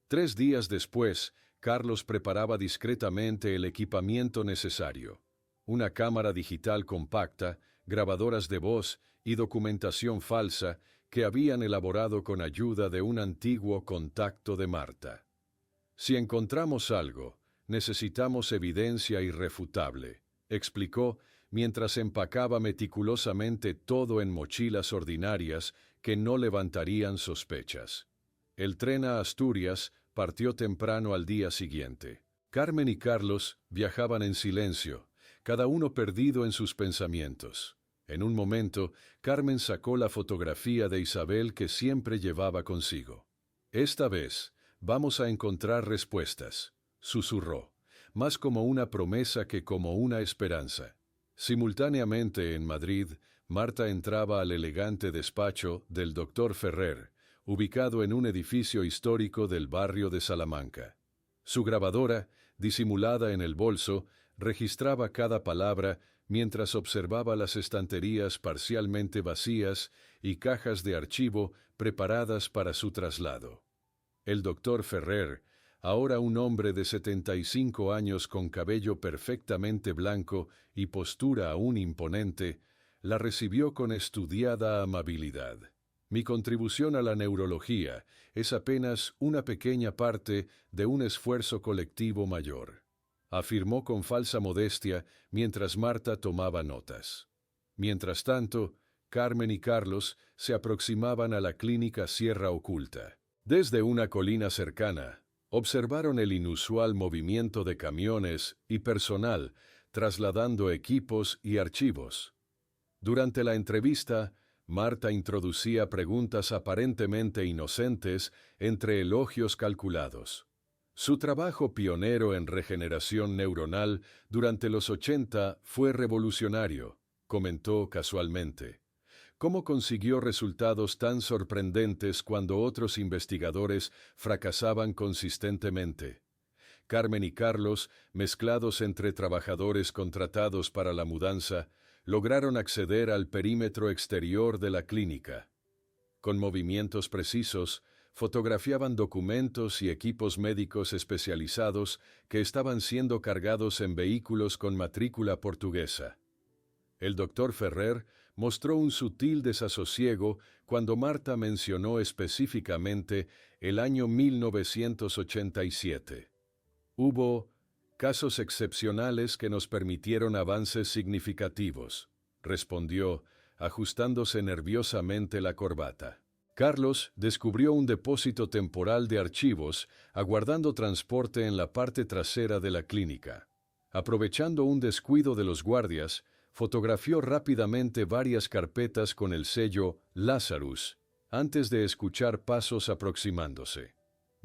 3 días después, Carlos preparaba discretamente el equipamiento necesario: una cámara digital compacta, grabadoras de voz y documentación falsa que habían elaborado con ayuda de un antiguo contacto de Marta. «Si encontramos algo, necesitamos evidencia irrefutable», explicó mientras empacaba meticulosamente todo en mochilas ordinarias que no levantarían sospechas. El tren a Asturias partió temprano al día siguiente. Carmen y Carlos viajaban en silencio, cada uno perdido en sus pensamientos. En un momento, Carmen sacó la fotografía de Isabel que siempre llevaba consigo. «Esta vez, vamos a encontrar respuestas», susurró, más como una promesa que como una esperanza. Simultáneamente en Madrid, Marta entraba al elegante despacho del doctor Ferrer, ubicado en un edificio histórico del barrio de Salamanca. Su grabadora, disimulada en el bolso, registraba cada palabra mientras observaba las estanterías parcialmente vacías y cajas de archivo preparadas para su traslado. El doctor Ferrer, ahora un hombre de 75 años con cabello perfectamente blanco y postura aún imponente, la recibió con estudiada amabilidad. «Mi contribución a la neurología es apenas una pequeña parte de un esfuerzo colectivo mayor», afirmó con falsa modestia mientras Marta tomaba notas. Mientras tanto, Carmen y Carlos se aproximaban a la clínica Sierra Oculta. Desde una colina cercana, observaron el inusual movimiento de camiones y personal trasladando equipos y archivos. Durante la entrevista, Marta introducía preguntas aparentemente inocentes entre elogios calculados. Su trabajo pionero en regeneración neuronal durante los 80 fue revolucionario, comentó casualmente. ¿Cómo consiguió resultados tan sorprendentes cuando otros investigadores fracasaban consistentemente? Carmen y Carlos, mezclados entre trabajadores contratados para la mudanza, lograron acceder al perímetro exterior de la clínica. Con movimientos precisos, fotografiaban documentos y equipos médicos especializados que estaban siendo cargados en vehículos con matrícula portuguesa. El doctor Ferrer mostró un sutil desasosiego cuando Marta mencionó específicamente el año 1987. «Hubo casos excepcionales que nos permitieron avances significativos», respondió, ajustándose nerviosamente la corbata. Carlos descubrió un depósito temporal de archivos aguardando transporte en la parte trasera de la clínica. Aprovechando un descuido de los guardias, fotografió rápidamente varias carpetas con el sello Lazarus, antes de escuchar pasos aproximándose.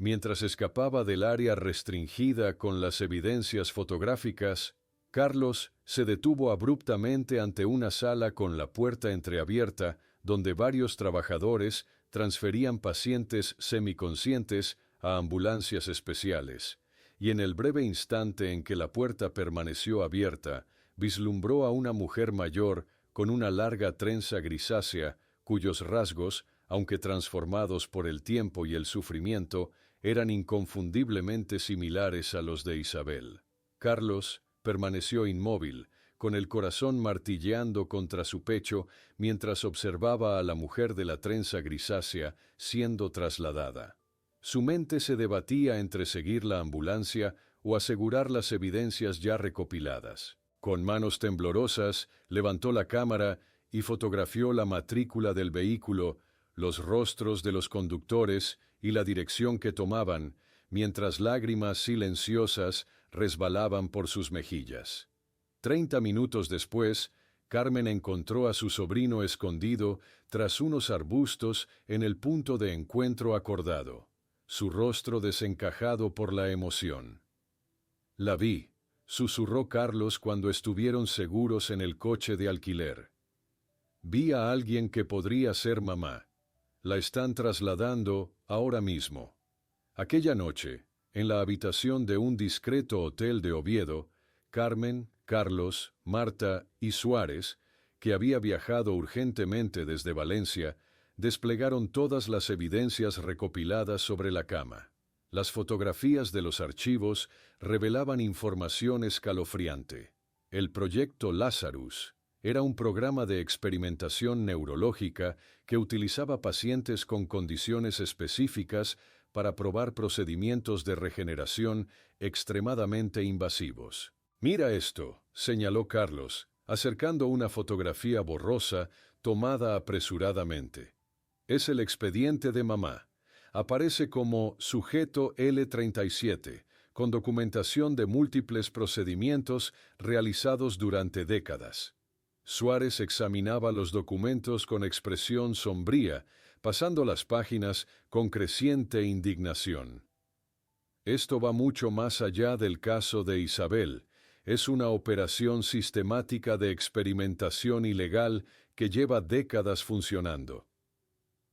Mientras escapaba del área restringida con las evidencias fotográficas, Carlos se detuvo abruptamente ante una sala con la puerta entreabierta, donde varios trabajadores transferían pacientes semiconscientes a ambulancias especiales, y en el breve instante en que la puerta permaneció abierta, vislumbró a una mujer mayor con una larga trenza grisácea, cuyos rasgos, aunque transformados por el tiempo y el sufrimiento, eran inconfundiblemente similares a los de Isabel. Carlos permaneció inmóvil, con el corazón martilleando contra su pecho mientras observaba a la mujer de la trenza grisácea siendo trasladada. Su mente se debatía entre seguir la ambulancia o asegurar las evidencias ya recopiladas. Con manos temblorosas, levantó la cámara y fotografió la matrícula del vehículo, los rostros de los conductores y la dirección que tomaban, mientras lágrimas silenciosas resbalaban por sus mejillas. 30 minutos después, Carmen encontró a su sobrino escondido tras unos arbustos en el punto de encuentro acordado, su rostro desencajado por la emoción. «La vi», susurró Carlos cuando estuvieron seguros en el coche de alquiler. «Vi a alguien que podría ser mamá. La están trasladando ahora mismo». Aquella noche, en la habitación de un discreto hotel de Oviedo, Carmen, Carlos, Marta y Suárez, que había viajado urgentemente desde Valencia, desplegaron todas las evidencias recopiladas sobre la cama. Las fotografías de los archivos revelaban información escalofriante. El proyecto Lazarus era un programa de experimentación neurológica que utilizaba pacientes con condiciones específicas para probar procedimientos de regeneración extremadamente invasivos. «Mira esto», señaló Carlos, acercando una fotografía borrosa tomada apresuradamente. «Es el expediente de mamá. Aparece como sujeto L37, con documentación de múltiples procedimientos realizados durante décadas». Suárez examinaba los documentos con expresión sombría, pasando las páginas con creciente indignación. «Esto va mucho más allá del caso de Isabel. Es una operación sistemática de experimentación ilegal que lleva décadas funcionando».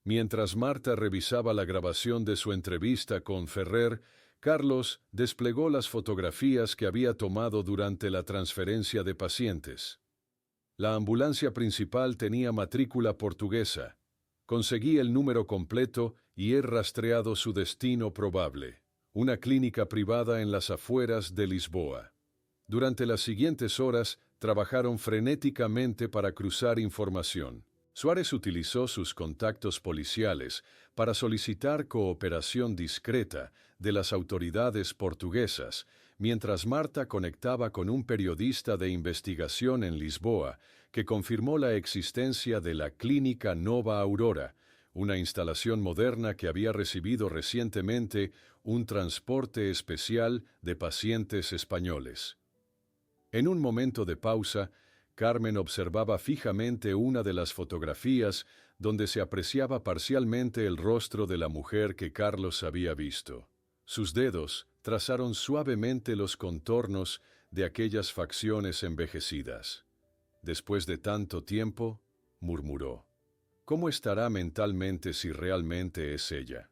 Mientras Marta revisaba la grabación de su entrevista con Ferrer, Carlos desplegó las fotografías que había tomado durante la transferencia de pacientes. La ambulancia principal tenía matrícula portuguesa. Conseguí el número completo y he rastreado su destino probable: una clínica privada en las afueras de Lisboa. Durante las siguientes horas trabajaron frenéticamente para cruzar información. Suárez utilizó sus contactos policiales para solicitar cooperación discreta de las autoridades portuguesas, mientras Marta conectaba con un periodista de investigación en Lisboa que confirmó la existencia de la Clínica Nova Aurora, una instalación moderna que había recibido recientemente un transporte especial de pacientes españoles. En un momento de pausa, Carmen observaba fijamente una de las fotografías donde se apreciaba parcialmente el rostro de la mujer que Carlos había visto. Sus dedos trazaron suavemente los contornos de aquellas facciones envejecidas. «Después de tanto tiempo», murmuró, «¿cómo estará mentalmente si realmente es ella?».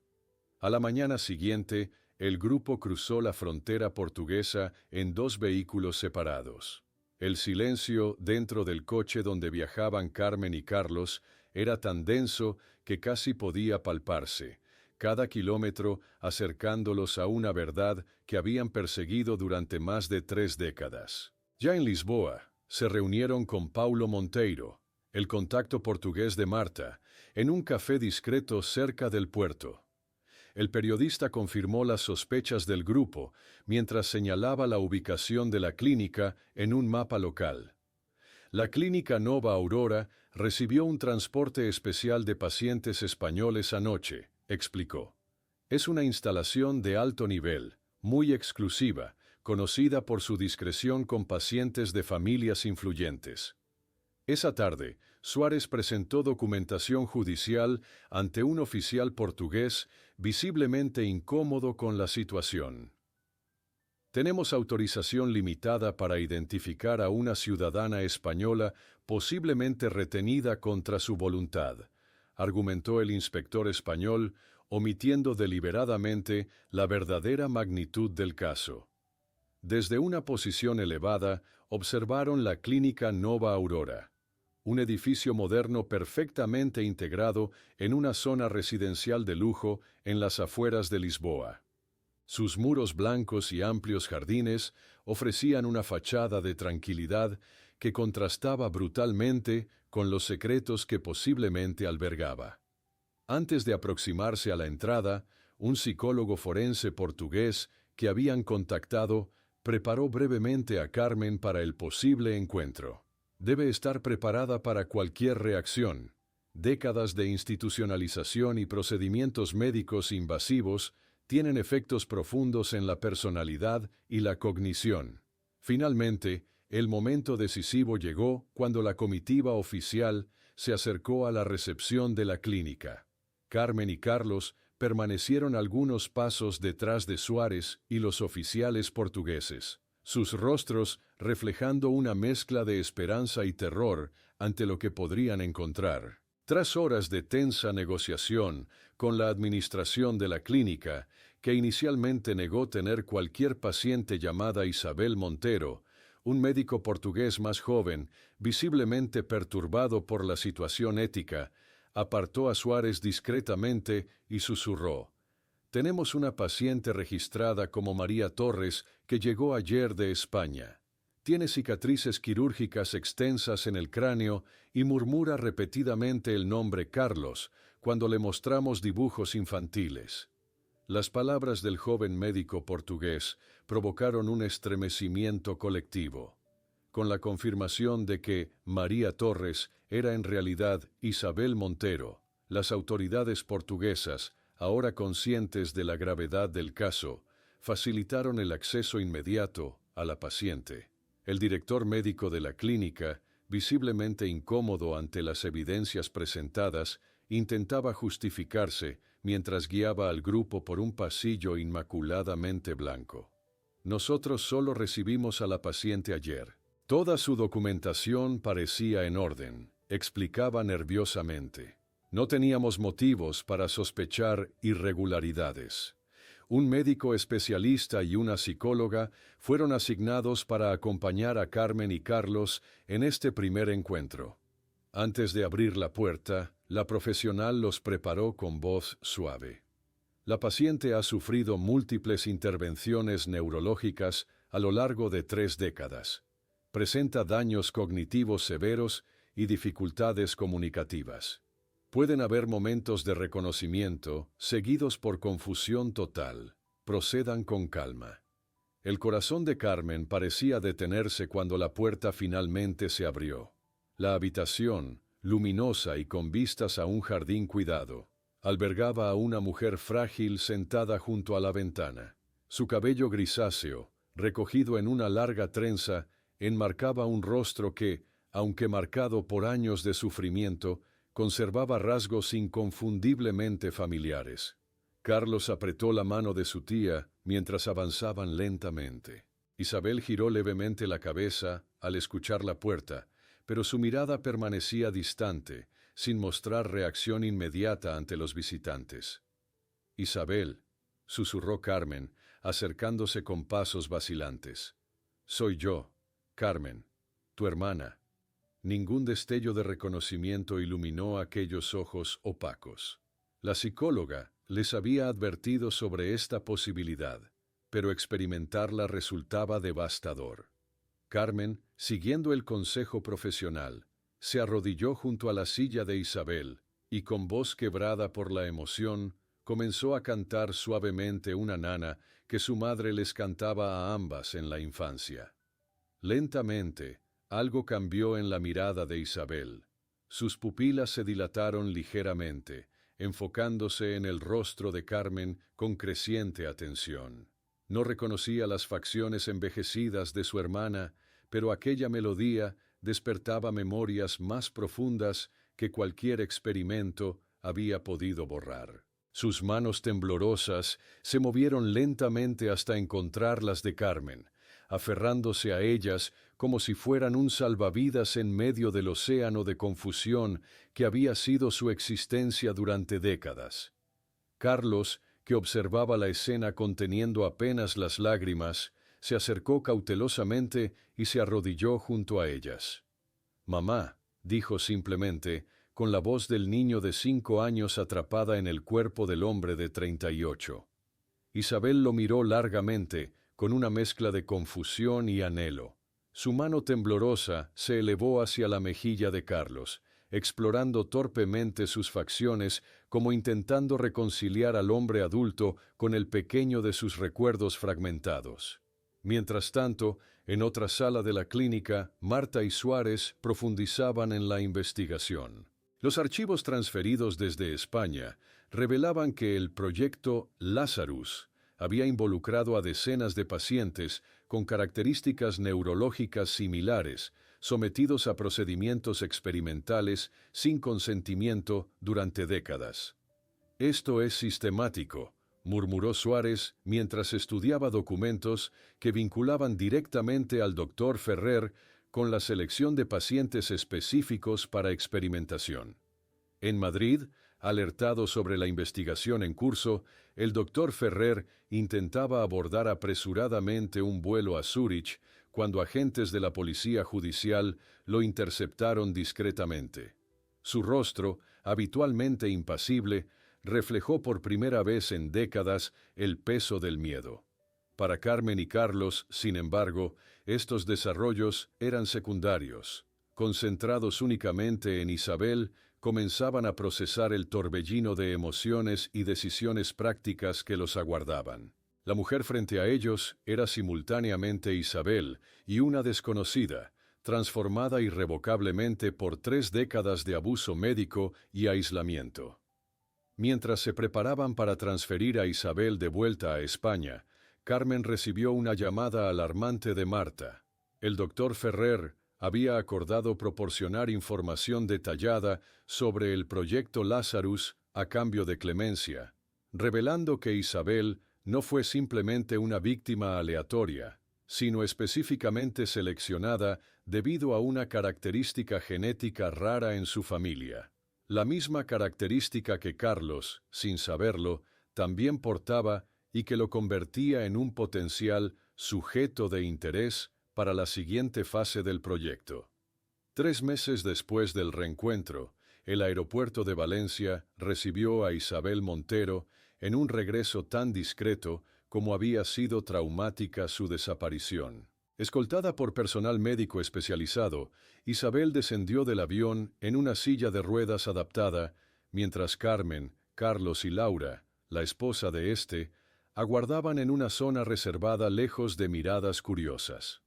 A la mañana siguiente, el grupo cruzó la frontera portuguesa en 2 vehículos separados. El silencio dentro del coche donde viajaban Carmen y Carlos era tan denso que casi podía palparse, cada kilómetro acercándolos a una verdad que habían perseguido durante más de 3 décadas. Ya en Lisboa, se reunieron con Paulo Monteiro, el contacto portugués de Marta, en un café discreto cerca del puerto. El periodista confirmó las sospechas del grupo mientras señalaba la ubicación de la clínica en un mapa local. La Clínica Nova Aurora recibió un transporte especial de pacientes españoles anoche, explicó. Es una instalación de alto nivel, muy exclusiva, conocida por su discreción con pacientes de familias influyentes. Esa tarde, Suárez presentó documentación judicial ante un oficial portugués visiblemente incómodo con la situación. «Tenemos autorización limitada para identificar a una ciudadana española posiblemente retenida contra su voluntad», argumentó el inspector español, omitiendo deliberadamente la verdadera magnitud del caso. Desde una posición elevada, observaron la Clínica Nova Aurora, un edificio moderno perfectamente integrado en una zona residencial de lujo en las afueras de Lisboa. Sus muros blancos y amplios jardines ofrecían una fachada de tranquilidad que contrastaba brutalmente con los secretos que posiblemente albergaba. Antes de aproximarse a la entrada, un psicólogo forense portugués que habían contactado preparó brevemente a Carmen para el posible encuentro. Debe estar preparada para cualquier reacción. Décadas de institucionalización y procedimientos médicos invasivos tienen efectos profundos en la personalidad y la cognición. Finalmente, el momento decisivo llegó cuando la comitiva oficial se acercó a la recepción de la clínica. Carmen y Carlos permanecieron algunos pasos detrás de Suárez y los oficiales portugueses, sus rostros reflejando una mezcla de esperanza y terror ante lo que podrían encontrar. Tras horas de tensa negociación con la administración de la clínica, que inicialmente negó tener cualquier paciente llamada Isabel Montero, Un médico portugués más joven, visiblemente perturbado por la situación ética, apartó a Suárez discretamente y susurró: «Tenemos una paciente registrada como María Torres que llegó ayer de España. Tiene cicatrices quirúrgicas extensas en el cráneo y murmura repetidamente el nombre Carlos cuando le mostramos dibujos infantiles». Las palabras del joven médico portugués provocaron un estremecimiento colectivo. Con la confirmación de que María Torres era en realidad Isabel Montero, las autoridades portuguesas, ahora conscientes de la gravedad del caso, facilitaron el acceso inmediato a la paciente. El director médico de la clínica, visiblemente incómodo ante las evidencias presentadas, intentaba justificarse mientras guiaba al grupo por un pasillo inmaculadamente blanco. «Nosotros solo recibimos a la paciente ayer. Toda su documentación parecía en orden», explicaba nerviosamente. «No teníamos motivos para sospechar irregularidades. Un médico especialista y una psicóloga fueron asignados para acompañar a Carmen y Carlos en este primer encuentro». Antes de abrir la puerta, la profesional los preparó con voz suave. «La paciente ha sufrido múltiples intervenciones neurológicas a lo largo de 3 décadas. Presenta daños cognitivos severos y dificultades comunicativas. Pueden haber momentos de reconocimiento seguidos por confusión total. Procedan con calma». El corazón de Carmen parecía detenerse cuando la puerta finalmente se abrió. La habitación, luminosa y con vistas a un jardín cuidado, albergaba a una mujer frágil sentada junto a la ventana. Su cabello grisáceo, recogido en una larga trenza, enmarcaba un rostro que, aunque marcado por años de sufrimiento, conservaba rasgos inconfundiblemente familiares. Carlos apretó la mano de su tía mientras avanzaban lentamente. Isabel giró levemente la cabeza al escuchar la puerta, pero su mirada permanecía distante, sin mostrar reacción inmediata ante los visitantes. «Isabel», susurró Carmen, acercándose con pasos vacilantes. «Soy yo, Carmen, tu hermana». Ningún destello de reconocimiento iluminó aquellos ojos opacos. La psicóloga les había advertido sobre esta posibilidad, pero experimentarla resultaba devastador. Carmen, siguiendo el consejo profesional, se arrodilló junto a la silla de Isabel y, con voz quebrada por la emoción, comenzó a cantar suavemente una nana que su madre les cantaba a ambas en la infancia. Lentamente, algo cambió en la mirada de Isabel. Sus pupilas se dilataron ligeramente, enfocándose en el rostro de Carmen con creciente atención. No reconocía las facciones envejecidas de su hermana, pero aquella melodía despertaba memorias más profundas que cualquier experimento había podido borrar. Sus manos temblorosas se movieron lentamente hasta encontrar las de Carmen, aferrándose a ellas como si fueran un salvavidas en medio del océano de confusión que había sido su existencia durante décadas. Carlos, que observaba la escena conteniendo apenas las lágrimas, se acercó cautelosamente y se arrodilló junto a ellas. «Mamá», dijo simplemente, con la voz del niño de 5 años atrapada en el cuerpo del hombre de 38. Isabel lo miró largamente, con una mezcla de confusión y anhelo. Su mano temblorosa se elevó hacia la mejilla de Carlos, explorando torpemente sus facciones como intentando reconciliar al hombre adulto con el pequeño de sus recuerdos fragmentados. Mientras tanto, en otra sala de la clínica, Marta y Suárez profundizaban en la investigación. Los archivos transferidos desde España revelaban que el proyecto Lazarus había involucrado a decenas de pacientes con características neurológicas similares, sometidos a procedimientos experimentales sin consentimiento durante décadas. «Esto es sistemático», murmuró Suárez mientras estudiaba documentos que vinculaban directamente al Dr. Ferrer con la selección de pacientes específicos para experimentación. En Madrid, alertado sobre la investigación en curso, el Dr. Ferrer intentaba abordar apresuradamente un vuelo a Zúrich cuando agentes de la policía judicial lo interceptaron discretamente. Su rostro, habitualmente impasible, reflejó por primera vez en décadas el peso del miedo. Para Carmen y Carlos, sin embargo, estos desarrollos eran secundarios. Concentrados únicamente en Isabel, comenzaban a procesar el torbellino de emociones y decisiones prácticas que los aguardaban. La mujer frente a ellos era simultáneamente Isabel y una desconocida, transformada irrevocablemente por 3 décadas de abuso médico y aislamiento. Mientras se preparaban para transferir a Isabel de vuelta a España, Carmen recibió una llamada alarmante de Marta. El doctor Ferrer había acordado proporcionar información detallada sobre el proyecto Lazarus a cambio de clemencia, revelando que Isabel no fue simplemente una víctima aleatoria, sino específicamente seleccionada debido a una característica genética rara en su familia. La misma característica que Carlos, sin saberlo, también portaba y que lo convertía en un potencial sujeto de interés para la siguiente fase del proyecto. 3 meses después del reencuentro, el aeropuerto de Valencia recibió a Isabel Montero en un regreso tan discreto como había sido traumática su desaparición. Escoltada por personal médico especializado, Isabel descendió del avión en una silla de ruedas adaptada, mientras Carmen, Carlos y Laura, la esposa de este, aguardaban en una zona reservada lejos de miradas curiosas.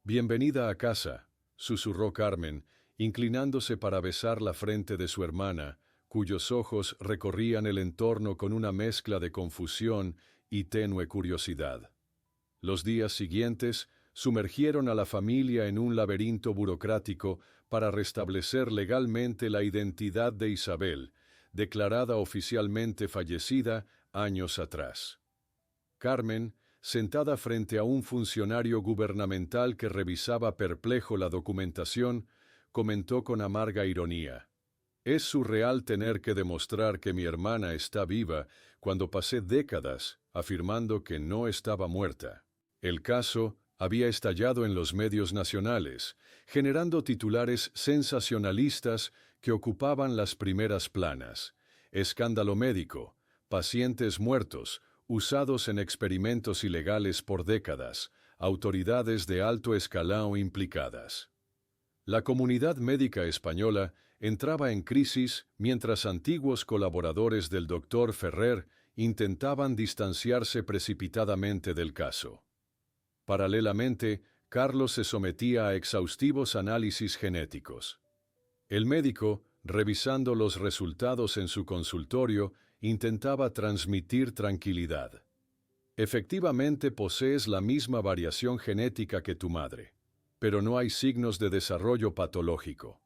«Bienvenida a casa», susurró Carmen, inclinándose para besar la frente de su hermana, cuyos ojos recorrían el entorno con una mezcla de confusión y tenue curiosidad. Los días siguientes sumergieron a la familia en un laberinto burocrático para restablecer legalmente la identidad de Isabel, declarada oficialmente fallecida años atrás. Carmen, sentada frente a un funcionario gubernamental que revisaba perplejo la documentación, comentó con amarga ironía: «Es surreal tener que demostrar que mi hermana está viva cuando pasé décadas afirmando que no estaba muerta». El caso había estallado en los medios nacionales, generando titulares sensacionalistas que ocupaban las primeras planas. Escándalo médico, pacientes muertos, usados en experimentos ilegales por décadas, autoridades de alto escalón implicadas. La comunidad médica española entraba en crisis mientras antiguos colaboradores del doctor Ferrer intentaban distanciarse precipitadamente del caso. Paralelamente, Carlos se sometía a exhaustivos análisis genéticos. El médico, revisando los resultados en su consultorio, intentaba transmitir tranquilidad. «Efectivamente posees la misma variación genética que tu madre, pero no hay signos de desarrollo patológico.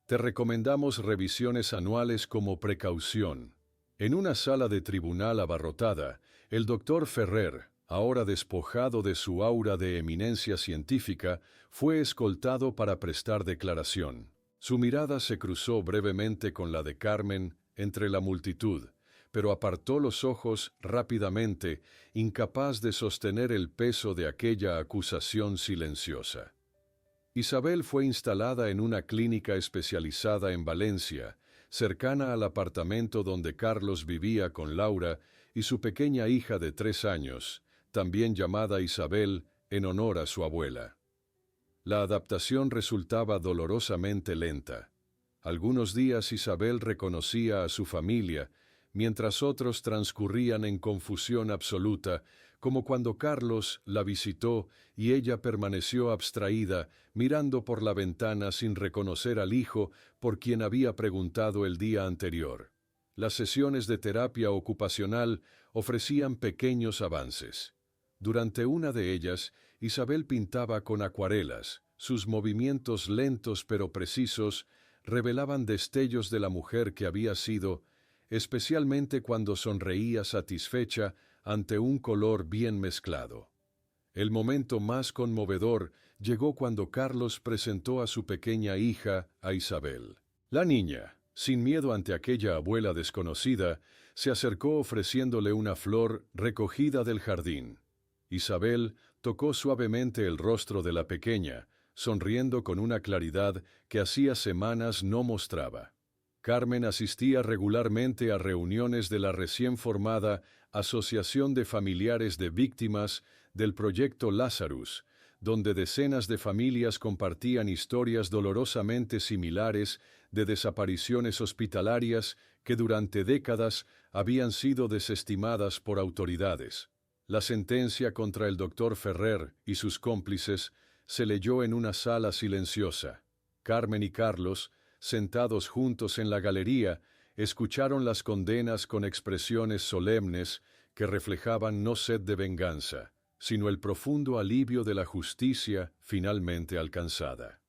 Te recomendamos revisiones anuales como precaución». En una sala de tribunal abarrotada, el doctor Ferrer, ahora despojado de su aura de eminencia científica, fue escoltado para prestar declaración. Su mirada se cruzó brevemente con la de Carmen entre la multitud, pero apartó los ojos rápidamente, incapaz de sostener el peso de aquella acusación silenciosa. Isabel fue instalada en una clínica especializada en Valencia, cercana al apartamento donde Carlos vivía con Laura y su pequeña hija de 3 años, también llamada Isabel, en honor a su abuela. La adaptación resultaba dolorosamente lenta. Algunos días Isabel reconocía a su familia, mientras otros transcurrían en confusión absoluta, como cuando Carlos la visitó y ella permaneció abstraída, mirando por la ventana sin reconocer al hijo por quien había preguntado el día anterior. Las sesiones de terapia ocupacional ofrecían pequeños avances. Durante una de ellas, Isabel pintaba con acuarelas. Sus movimientos lentos pero precisos revelaban destellos de la mujer que había sido, especialmente cuando sonreía satisfecha ante un color bien mezclado. El momento más conmovedor llegó cuando Carlos presentó a su pequeña hija a Isabel. La niña, sin miedo ante aquella abuela desconocida, se acercó ofreciéndole una flor recogida del jardín. Isabel tocó suavemente el rostro de la pequeña, sonriendo con una claridad que hacía semanas no mostraba. Carmen asistía regularmente a reuniones de la recién formada Asociación de Familiares de Víctimas del Proyecto Lazarus, donde decenas de familias compartían historias dolorosamente similares de desapariciones hospitalarias que durante décadas habían sido desestimadas por autoridades. La sentencia contra el doctor Ferrer y sus cómplices se leyó en una sala silenciosa. Carmen y Carlos, sentados juntos en la galería, escucharon las condenas con expresiones solemnes que reflejaban no sed de venganza, sino el profundo alivio de la justicia finalmente alcanzada.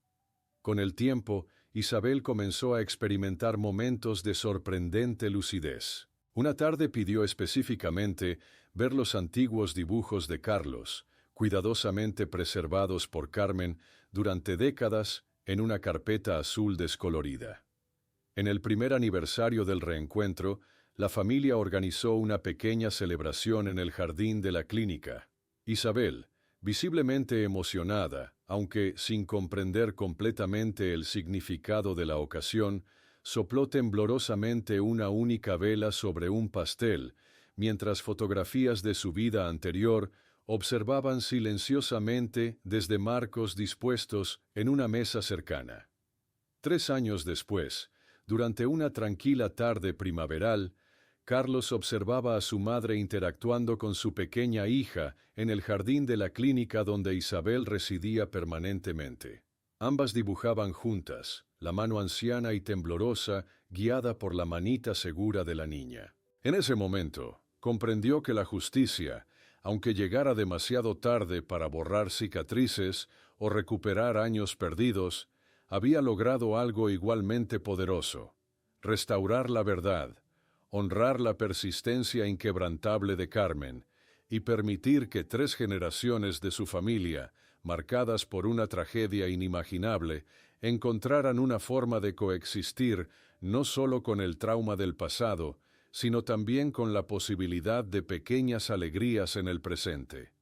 Con el tiempo, Isabel comenzó a experimentar momentos de sorprendente lucidez. Una tarde pidió específicamente ver los antiguos dibujos de Carlos, cuidadosamente preservados por Carmen durante décadas en una carpeta azul descolorida. En el primer aniversario del reencuentro, la familia organizó una pequeña celebración en el jardín de la clínica. Isabel, visiblemente emocionada, aunque sin comprender completamente el significado de la ocasión, sopló temblorosamente una única vela sobre un pastel, mientras fotografías de su vida anterior observaban silenciosamente desde marcos dispuestos en una mesa cercana. 3 años después, durante una tranquila tarde primaveral, Carlos observaba a su madre interactuando con su pequeña hija en el jardín de la clínica donde Isabel residía permanentemente. Ambas dibujaban juntas, la mano anciana y temblorosa guiada por la manita segura de la niña. En ese momento, comprendió que la justicia, aunque llegara demasiado tarde para borrar cicatrices o recuperar años perdidos, había logrado algo igualmente poderoso: restaurar la verdad, honrar la persistencia inquebrantable de Carmen y permitir que 3 generaciones de su familia, marcadas por una tragedia inimaginable, encontraran una forma de coexistir no solo con el trauma del pasado, sino también con la posibilidad de pequeñas alegrías en el presente.